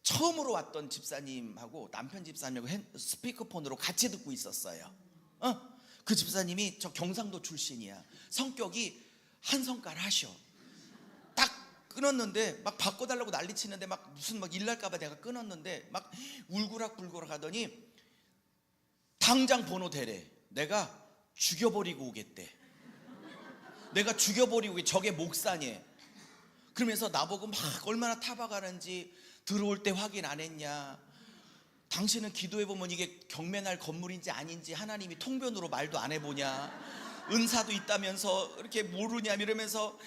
처음으로 왔던 집사님하고 남편 집사님하고 스피커폰으로 같이 듣고 있었어요. 그 집사님이 저 경상도 출신이야. 성격이 한성깔 하셔. 딱 끊었는데 막 바꿔달라고 난리치는데 막 무슨 막 일날까봐 내가 끊었는데 막 울고락불고락 하더니 당장 번호 대래. 내가 죽여버리고 오겠대. 내가 죽여버리고 저게 목사니. 그러면서 나보고 막 얼마나 타박하는지, 들어올 때 확인 안 했냐, 당신은 기도해보면 이게 경매날 건물인지 아닌지 하나님이 통변으로 말도 안 해보냐, 은사도 있다면서 이렇게 모르냐 이러면서,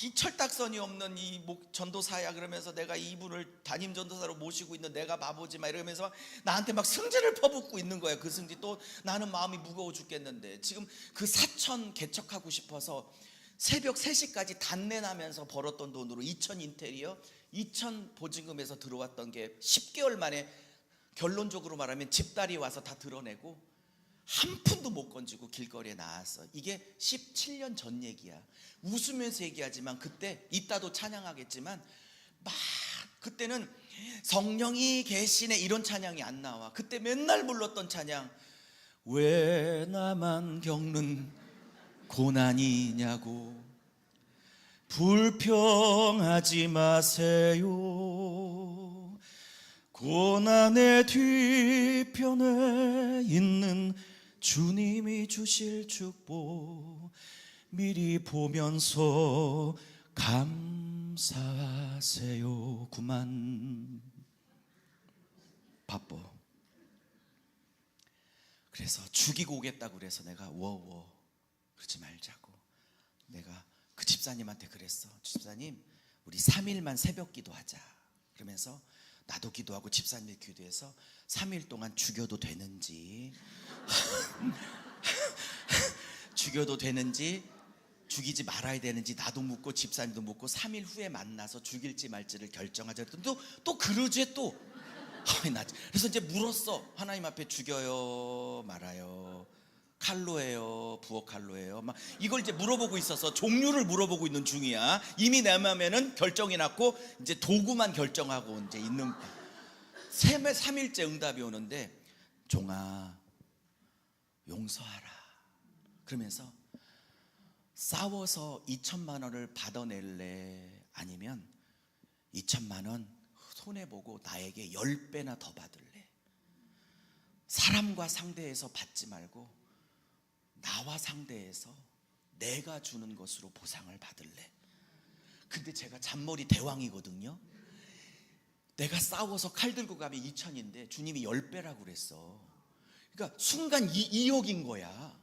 이 철딱선이 없는 이 전도사야. 그러면서 내가 이분을 담임 전도사로 모시고 있는 내가 바보지 마 이러면서 막 나한테 막 승질을 퍼붓고 있는 거야. 그 승질. 또 나는 마음이 무거워 죽겠는데 지금 그 사천 개척하고 싶어서 새벽 3시까지 단내나면서 벌었던 돈으로 2천 인테리어, 2천 보증금에서 들어왔던 게 10개월 만에 결론적으로 말하면 집다리 와서 다 드러내고 한 푼도 못 건지고 길거리에 나왔어. 이게 17년 전 얘기야. 웃으면서 얘기하지만 그때 이따도 찬양하겠지만 막 그때는 성령이 계시네 이런 찬양이 안 나와. 그때 맨날 불렀던 찬양, 왜 나만 겪는 고난이냐고, 불평하지 마세요, 고난의 뒤편에 있는 주님이 주실 축복 미리 보면서 감사하세요. 그만. 바빠. 그래서 죽이고 오겠다고 그래서 내가 워워 그러지 말자고, 내가 그 집사님한테 그랬어. 집사님, 우리 3일만 새벽 기도하자. 그러면서 나도 기도하고 집사님 기도해서 3일 동안 죽여도 되는지 죽여도 되는지 죽이지 말아야 되는지 나도 묻고 집사님도 묻고 3일 후에 만나서 죽일지 말지를 결정하자. 또 그러지 또. 그래서 이제 물었어. 하나님 앞에 죽여요 말아요, 칼로 해요 부엌 칼로 해요, 막 이걸 이제 물어보고 있어서 종류를 물어보고 있는 중이야. 이미 내 마음에는 결정이 났고 이제 도구만 결정하고 이제 있는. 3일째 응답이 오는데, 종아 용서하라 그러면서, 싸워서 2천만 원을 받아낼래, 아니면 2천만 원 손해보고 나에게 10배나 더 받을래, 사람과 상대해서 받지 말고 나와 상대해서 내가 주는 것으로 보상을 받을래. 근데 제가 잔머리 대왕이거든요. 내가 싸워서 칼 들고 가면 2천인데 주님이 10배라고 그랬어. 그러니까 순간 2억인 거야.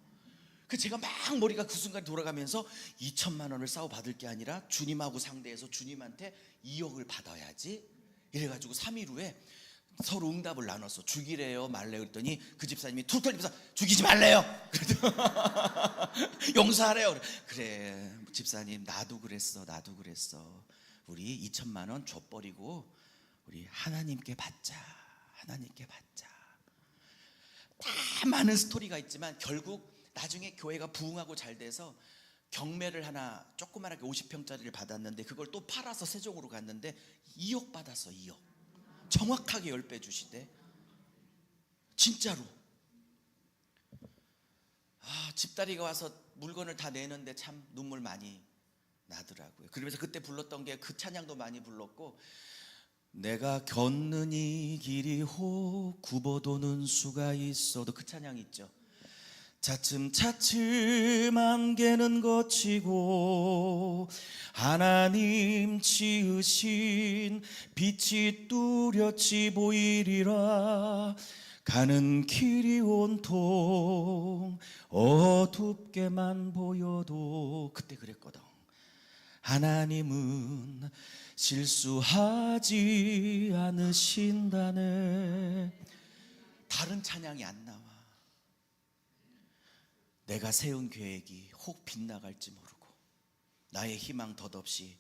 그 제가 막 머리가 그 순간 돌아가면서 2천만 원을 싸워 받을 게 아니라 주님하고 상대해서 주님한테 2억을 받아야지. 이래가지고 3일 후에 서로 응답을 나눴어. 죽이래요 말래요 그랬더니 그 집사님이 툭 털리면서 죽이지 말래요. 용서하래요. 그래 집사님, 나도 그랬어. 우리 2천만 원 줘버리고 우리 하나님께 받자. 다 많은 스토리가 있지만 결국 나중에 교회가 부흥하고 잘 돼서 경매를 하나 조그만하게 50평짜리를 받았는데 그걸 또 팔아서 세종으로 갔는데 2억 받았어. 2억. 정확하게 10배 주시대. 진짜로. 집다리가 와서 물건을 다 내는데 참 눈물 많이 나더라고요. 그러면서 그때 불렀던 게 그 찬양도 많이 불렀고, 내가 걷는 이 길이 혹 굽어도는 수가 있어도, 그 찬양 있죠. 차츰 안개는 걷히고 하나님 지으신 빛이 뚜렷이 보이리라. 가는 길이 온통 어둡게만 보여도, 그때 그랬거든. 하나님은 실수하지 않으신다네. 다른 찬양이 안 나와. 내가 세운 계획이 혹 빗나갈지 모르고 나의 희망 덧없이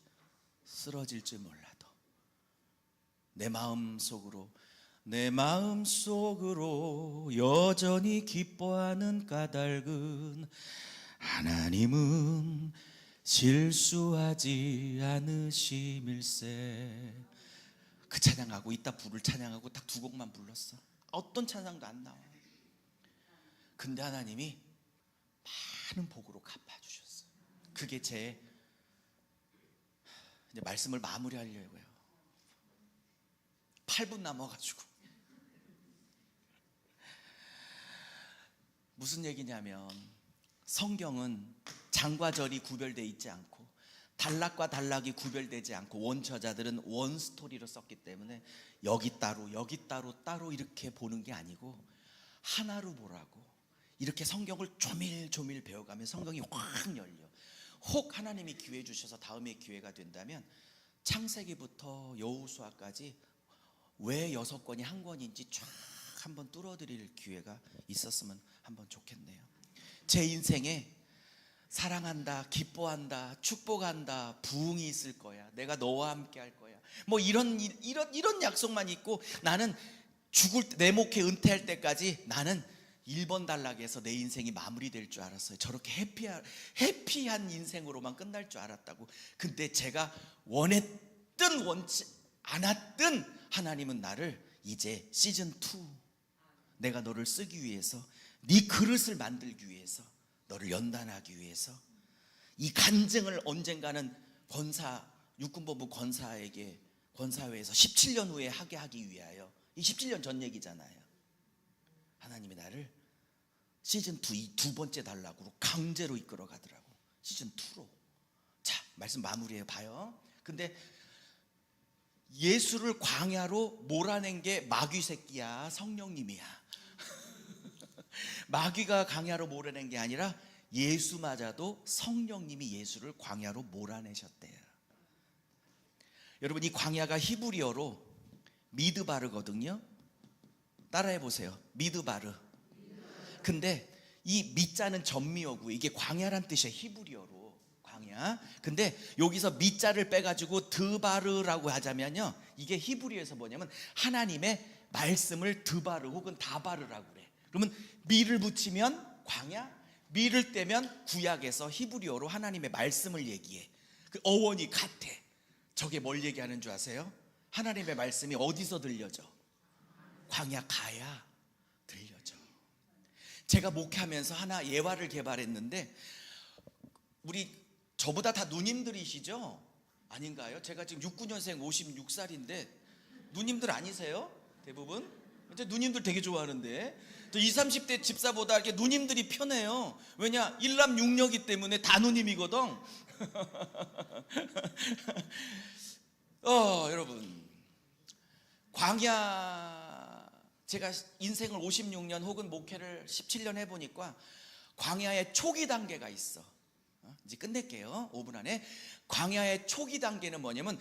쓰러질지 몰라도 내 마음 속으로 여전히 기뻐하는 까닭은 하나님은 실수하지 않으심일세. 그 찬양하고 이따 부를 찬양하고 딱 2곡만 불렀어. 어떤 찬양도 안 나와. 근데 하나님이 많은 복으로 갚아주셨어요. 그게 제 이제 말씀을 마무리하려고요. 8분 남아가지고 무슨 얘기냐면, 성경은 장과 절이 구별되어 있지 않고 단락과 단락이 구별되지 않고 원저자들은 원 스토리로 썼기 때문에 여기 따로 여기 따로 이렇게 보는 게 아니고 하나로 보라고 이렇게 성경을 조밀조밀 배워가면 성경이 확 열려. 혹 하나님이 기회 주셔서 다음에 기회가 된다면 창세기부터 여호수아까지 왜 6권이 한 권인지 쫙 한번 뚫어드릴 기회가 있었으면 한번 좋겠네요. 제 인생에 사랑한다, 기뻐한다, 축복한다, 부흥이 있을 거야, 내가 너와 함께 할 거야, 뭐 이런 약속만 있고 나는 죽을 때, 내 목회 은퇴할 때까지 나는 1번 단락에서 내 인생이 마무리될 줄 알았어요. 저렇게 해피한 인생으로만 끝날 줄 알았다고. 근데 제가 원했든 원치 않았든 하나님은 나를 이제 시즌2 내가 너를 쓰기 위해서, 네 그릇을 만들기 위해서, 너를 연단하기 위해서 이 간증을 언젠가는 육군본부 권사회에서 17년 후에 하기 위하여, 이 17년 전 얘기잖아요. 하나님이 나를 시즌2 이 두 번째 단락으로 강제로 이끌어 가더라고. 시즌2로. 자, 말씀 마무리해 봐요. 근데 예수를 광야로 몰아낸 게 마귀 새끼야, 성령님이야. 마귀가 광야로 몰아낸 게 아니라 예수마저도 성령님이 예수를 광야로 몰아내셨대요. 여러분, 이 광야가 히브리어로 미드바르거든요. 따라해 보세요. 미드바르. 근데 이 미자는 전미어고 이게 광야란 뜻이에요. 히브리어로 광야. 근데 여기서 미자를 빼가지고 드바르라고 하자면요, 이게 히브리어에서 뭐냐면 하나님의 말씀을 드바르 혹은 다바르라고 그래. 그러면 미를 붙이면 광야, 미를 떼면 구약에서 히브리어로 하나님의 말씀을 얘기해. 그 어원이 같아. 저게 뭘 얘기하는 줄 아세요? 하나님의 말씀이 어디서 들려져? 광야 가야 들려져. 제가 목회하면서 하나 예화를 개발했는데, 우리 저보다 다 누님들이시죠? 아닌가요? 제가 지금 69년생 56살인데 누님들 아니세요? 대부분? 이제 누님들 되게 좋아하는데, 저 20, 30대 집사보다 이렇게 누님들이 편해요. 왜냐? 일남 육녀이기 때문에 다 누님이거든. 여러분, 광야, 제가 인생을 56년 혹은 목회를 17년 해보니까 광야의 초기 단계가 있어. 이제 끝낼게요. 5분 안에. 광야의 초기 단계는 뭐냐면,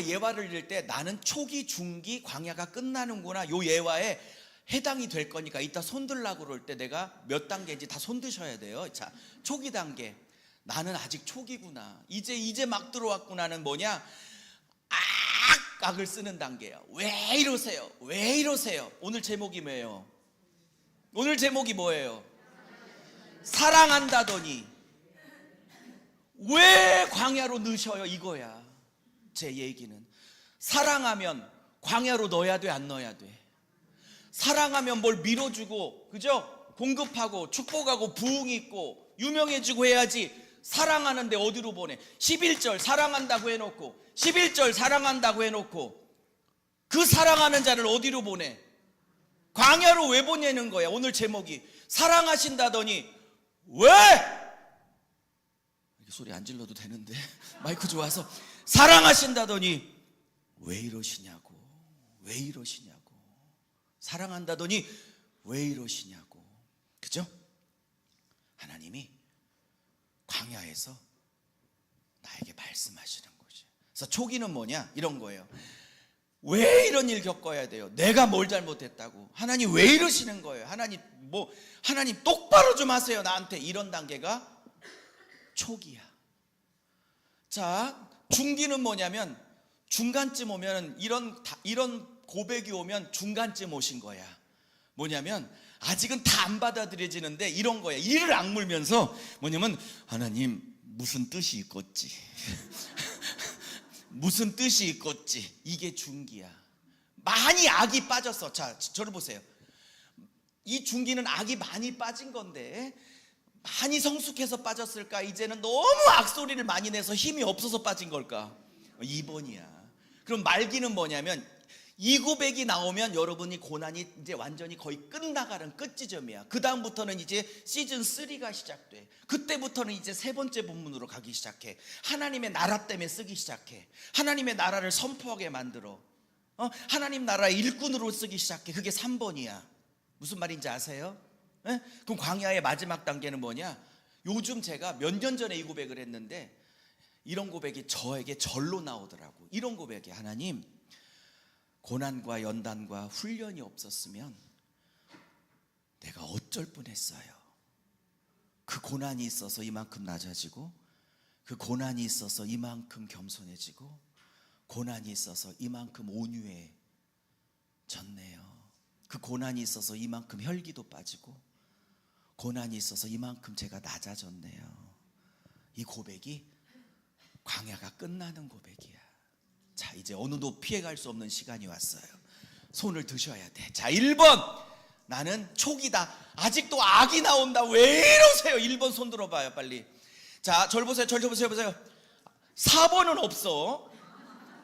예화를 읽을 때 나는 초기, 중기, 광야가 끝나는구나, 요 예화에 해당이 될 거니까 이따 손들라고 그럴 때 내가 몇 단계인지 다 손드셔야 돼요. 자, 초기 단계. 나는 아직 초기구나, 이제 막 들어왔구나는 뭐냐? 악을 쓰는 단계야. 왜 이러세요? 왜 이러세요? 오늘 제목이 뭐예요? 오늘 제목이 뭐예요? 사랑한다더니 왜 광야로 넣으셔요? 이거야. 제 얘기는 사랑하면 광야로 넣어야 돼, 안 넣어야 돼? 사랑하면 뭘 밀어주고, 그죠? 공급하고 축복하고 부흥이 있고 유명해지고 해야지. 사랑하는데 어디로 보내? 11절 사랑한다고 해놓고, 11절 사랑한다고 해놓고 그 사랑하는 자를 어디로 보내? 광야로 왜 보내는 거야? 오늘 제목이 사랑하신다더니 왜? 소리 안 질러도 되는데 마이크 좋아서. 사랑하신다더니 왜 이러시냐고. 왜 이러시냐고. 사랑한다더니 왜 이러시냐고. 그죠? 하나님이 광야에서 나에게 말씀하시는 거죠. 그래서 초기는 뭐냐? 이런 거예요. 왜 이런 일 겪어야 돼요? 내가 뭘 잘못했다고? 하나님 왜 이러시는 거예요? 하나님 똑바로 좀 하세요, 나한테. 이런 단계가 초기야. 자, 중기는 뭐냐면 중간쯤 오면, 이런 고백이 오면 중간쯤 오신 거야. 뭐냐면 아직은 다 안 받아들여지는데 이런 거야. 이를 악물면서 뭐냐면, 하나님 무슨 뜻이 있겠지. 무슨 뜻이 있겠지. 이게 중기야. 많이 악이 빠졌어. 자, 저를 보세요. 이 중기는 악이 많이 빠진 건데, 많이 성숙해서 빠졌을까? 이제는 너무 악소리를 많이 내서 힘이 없어서 빠진 걸까? 2번이야. 그럼 말기는 뭐냐면 이 고백이 나오면 여러분이 고난이 이제 완전히 거의 끝나가는 끝 지점이야. 그 다음부터는 이제 시즌 3가 시작돼. 그때부터는 이제 세 번째 본문으로 가기 시작해. 하나님의 나라 때문에 쓰기 시작해. 하나님의 나라를 선포하게 만들어. 하나님 나라의 일꾼으로 쓰기 시작해. 그게 3번이야. 무슨 말인지 아세요? 에? 그럼 광야의 마지막 단계는 뭐냐? 요즘 제가 몇 년 전에 이 고백을 했는데 이런 고백이 저에게 절로 나오더라고. 이런 고백이, 하나님, 고난과 연단과 훈련이 없었으면 내가 어쩔 뻔했어요. 그 고난이 있어서 이만큼 낮아지고, 그 고난이 있어서 이만큼 겸손해지고, 고난이 있어서 이만큼 온유해졌네요. 그 고난이 있어서 이만큼 혈기도 빠지고, 고난이 있어서 이만큼 제가 낮아졌네요. 이 고백이 광야가 끝나는 고백이야. 자, 이제 어느도 피해갈 수 없는 시간이 왔어요. 손을 드셔야 돼. 자, 1번, 나는 촉이다. 아직도 악이 나온다. 왜 이러세요? 1번 손 들어봐요, 빨리. 자, 절 보세요. 4번은 없어.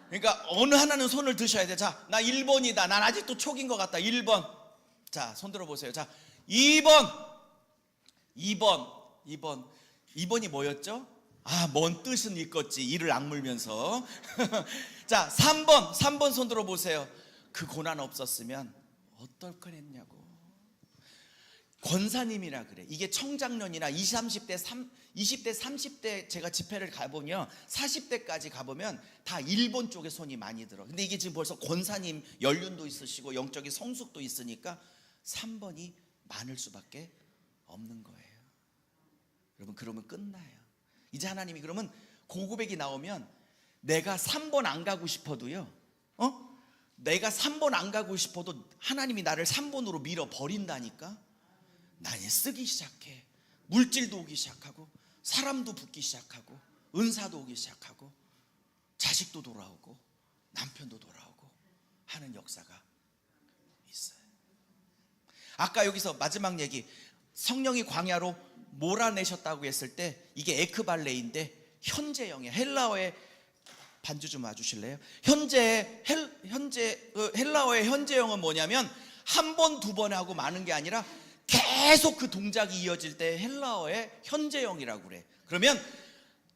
그러니까 어느 하나는 손을 드셔야 돼. 자, 나 1번이다. 난 아직도 촉인 것 같다. 1번. 자, 손 들어보세요. 자, 2번이 뭐였죠? 뭔 뜻은 읽었지. 이를 악물면서. 자, 3번 손 들어보세요. 그 고난 없었으면 어떨 뻔했냐고. 권사님이라 그래. 이게 청장년이나 20, 30대 제가 집회를 가보면 40대까지 가보면 다 일본 쪽에 손이 많이 들어. 근데 이게 지금 벌써 권사님 연륜도 있으시고 영적인 성숙도 있으니까 3번이 많을 수밖에 없는 거예요. 여러분, 그러면 끝나요. 이제 하나님이 그러면 고백이 나오면 내가 3번 안 가고 싶어도요, 내가 3번 안 가고 싶어도 하나님이 나를 3번으로 밀어버린다니까. 나는 쓰기 시작해. 물질도 오기 시작하고, 사람도 붙기 시작하고, 은사도 오기 시작하고, 자식도 돌아오고, 남편도 돌아오고 하는 역사가 있어요. 아까 여기서 마지막 얘기, 성령이 광야로 몰아내셨다고 했을 때 이게 에크발레인데 현재형이에요. 헬라어의 반주 좀 와주실래요? 헬라어의 현재형은 뭐냐면 한 번, 두 번 하고 마는 게 아니라 계속 그 동작이 이어질 때 헬라어의 현재형이라고 그래. 그러면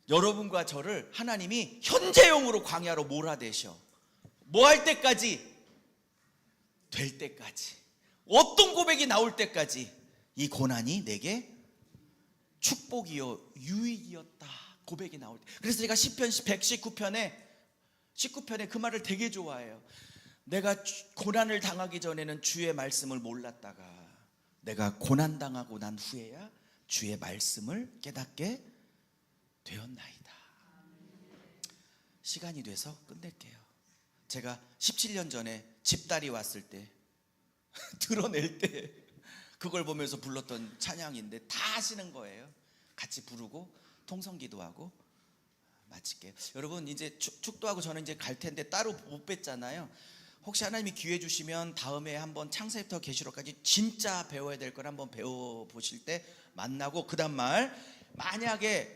여러분과 저를 하나님이 현재형으로 광야로 몰아내셔. 뭐 할 때까지? 될 때까지. 어떤 고백이 나올 때까지 이 고난이 내게 축복이요 유익이었다 고백이 나올 때. 그래서 제가 시편 119편에 그 말을 되게 좋아해요. 내가 고난을 당하기 전에는 주의 말씀을 몰랐다가 내가 고난당하고 난 후에야 주의 말씀을 깨닫게 되었나이다. 시간이 돼서 끝낼게요. 제가 17년 전에 집딸이 왔을 때 드러낼 때 그걸 보면서 불렀던 찬양인데 다 아시는 거예요. 같이 부르고 통성기도하고 마칠게요. 여러분, 이제 축도하고 저는 이제 갈 텐데 따로 못 뵀잖아요. 혹시 하나님이 기회 주시면 다음에 한번 창세부터 계시록까지 진짜 배워야 될 걸 한번 배워보실 때 만나고, 그 다음 말, 만약에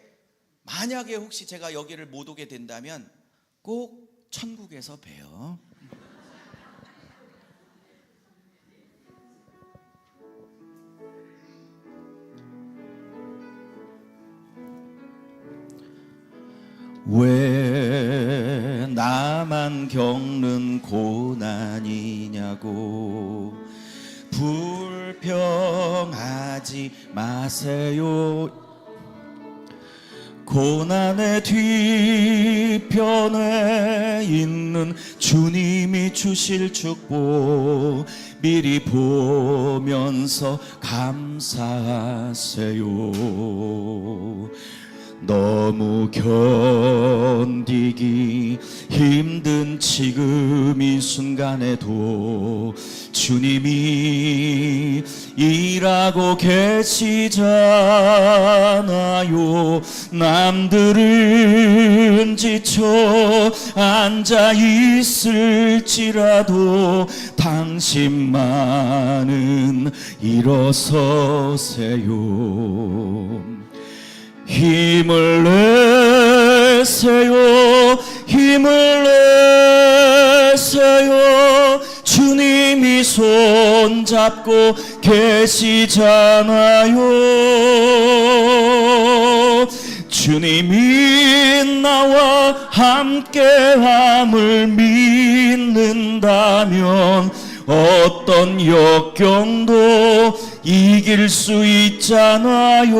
혹시 제가 여기를 못 오게 된다면 꼭 천국에서 봬요. 왜 나만 겪는 고난이냐고 불평하지 마세요. 고난의 뒤편에 있는 주님이 주실 축복 미리 보면서 감사하세요. 너무 견디기 힘든 지금 이 순간에도 주님이 일하고 계시잖아요. 남들은 지쳐 앉아 있을지라도 당신만은 일어서세요. 힘을 내세요. 힘을 내세요. 손잡고 계시잖아요. 주님이 나와 함께함을 믿는다면 어떤 역경도 이길 수 있잖아요.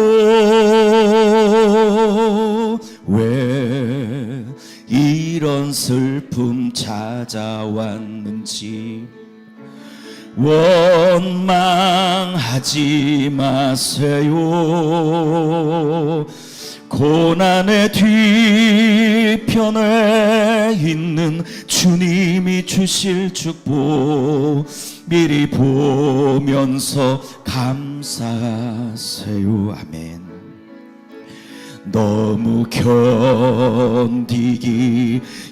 왜 이런 슬픔 찾아왔는지 원망하지 마세요. 고난의 뒤편에 있는 주님이 주실 축복 미리 보면서 감사하세요. 아멘. 너무 견디기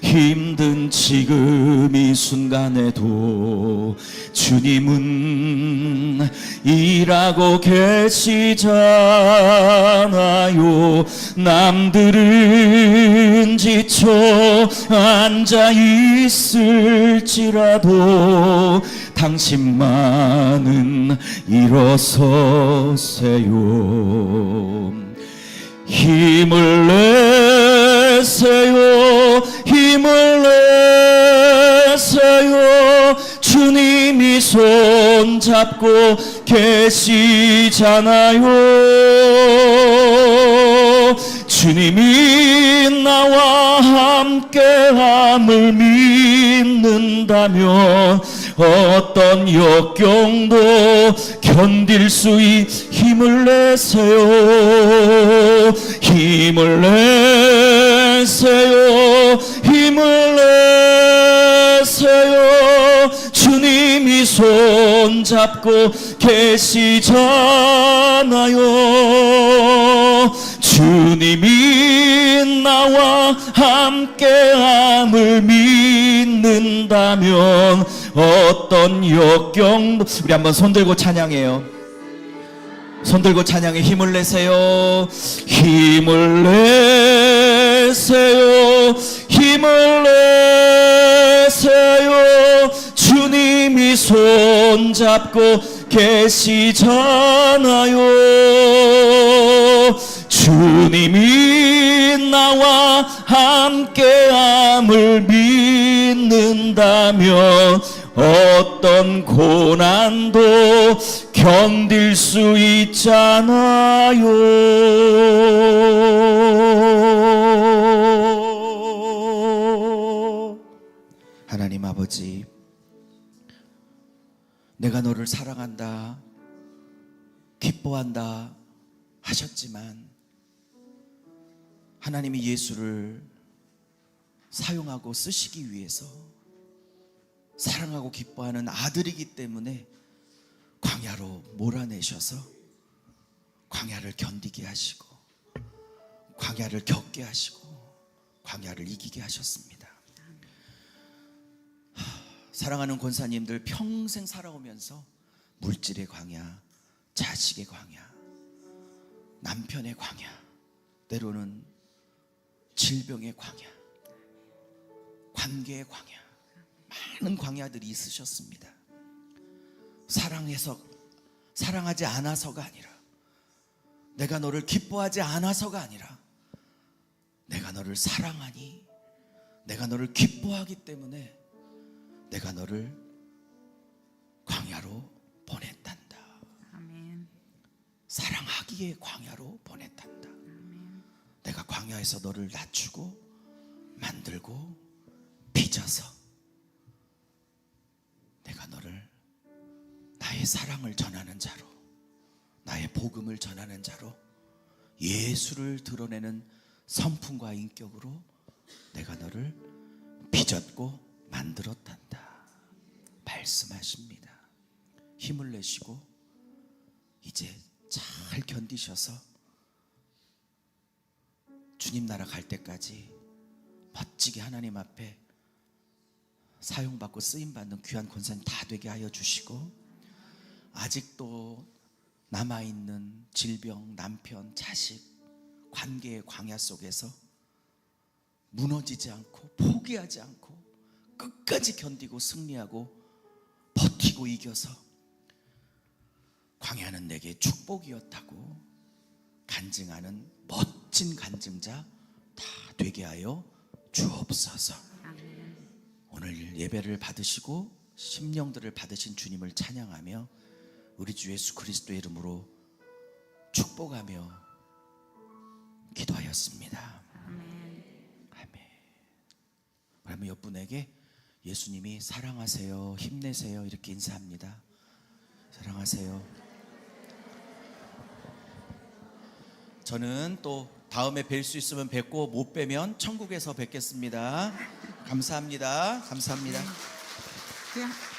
힘든 지금 이 순간에도 주님은 일하고 계시잖아요. 남들은 지쳐 앉아 있을지라도 당신만은 일어서세요. 힘을 내세요. 힘을 내세요. 주님이 손잡고 계시잖아요. 주님이 나와 함께함을 믿는다면 어떤 역경도 견딜 수 있는 힘을 내세요. 힘을 내세요. 힘을 내세요. 주님이 손잡고 계시잖아요. 주님이 나와 함께함을 믿는다면 어떤 역경도, 우리 한번 손들고 찬양해요. 손들고 찬양해. 힘을 내세요. 힘을 내세요. 힘을 내세요. 주님이 손잡고 계시잖아요. 주님이 나와 함께함을 믿는다면 어떤 고난도 견딜 수 있잖아요. 하나님 아버지, 내가 너를 사랑한다, 기뻐한다 하셨지만 하나님이 예수를 사용하고 쓰시기 위해서 사랑하고 기뻐하는 아들이기 때문에 광야로 몰아내셔서 광야를 견디게 하시고 광야를 겪게 하시고 광야를 이기게 하셨습니다. 사랑하는 권사님들 평생 살아오면서 물질의 광야, 자식의 광야, 남편의 광야, 때로는 질병의 광야, 관계의 광야, 많은 광야들이 있으셨습니다. 사랑하지 않아서가 아니라, 내가 너를 기뻐하지 않아서가 아니라, 내가 너를 사랑하니, 내가 너를 기뻐하기 때문에 내가 너를 광야로 보냈단다. 아멘. 사랑하기에 광야로 보냈단다. 아멘. 내가 광야에서 너를 낮추고 만들고 빚어서 내가 너를 나의 사랑을 전하는 자로, 나의 복음을 전하는 자로, 예수를 드러내는 성품과 인격으로 내가 너를 빚었고 만들었단다 말씀하십니다. 힘을 내시고 이제 잘 견디셔서 주님 나라 갈 때까지 멋지게 하나님 앞에 사용받고 쓰임받는 귀한 권사님 다 되게 하여 주시고, 아직도 남아있는 질병, 남편, 자식, 관계의 광야 속에서 무너지지 않고 포기하지 않고 끝까지 견디고 승리하고 버티고 이겨서 광야는 내게 축복이었다고 간증하는 멋진 간증자 다 되게 하여 주옵소서. 오늘 예배를 받으시고 심령들을 받으신 주님을 찬양하며 우리 주 예수 그리스도의 이름으로 축복하며 기도하였습니다. 아멘. 그러면 옆분에게 예수님이 사랑하세요, 힘내세요 이렇게 인사합니다. 사랑하세요. 저는 또 다음에 뵐 수 있으면 뵙고 못 뵈면 천국에서 뵙겠습니다. 감사합니다. 감사합니다. 그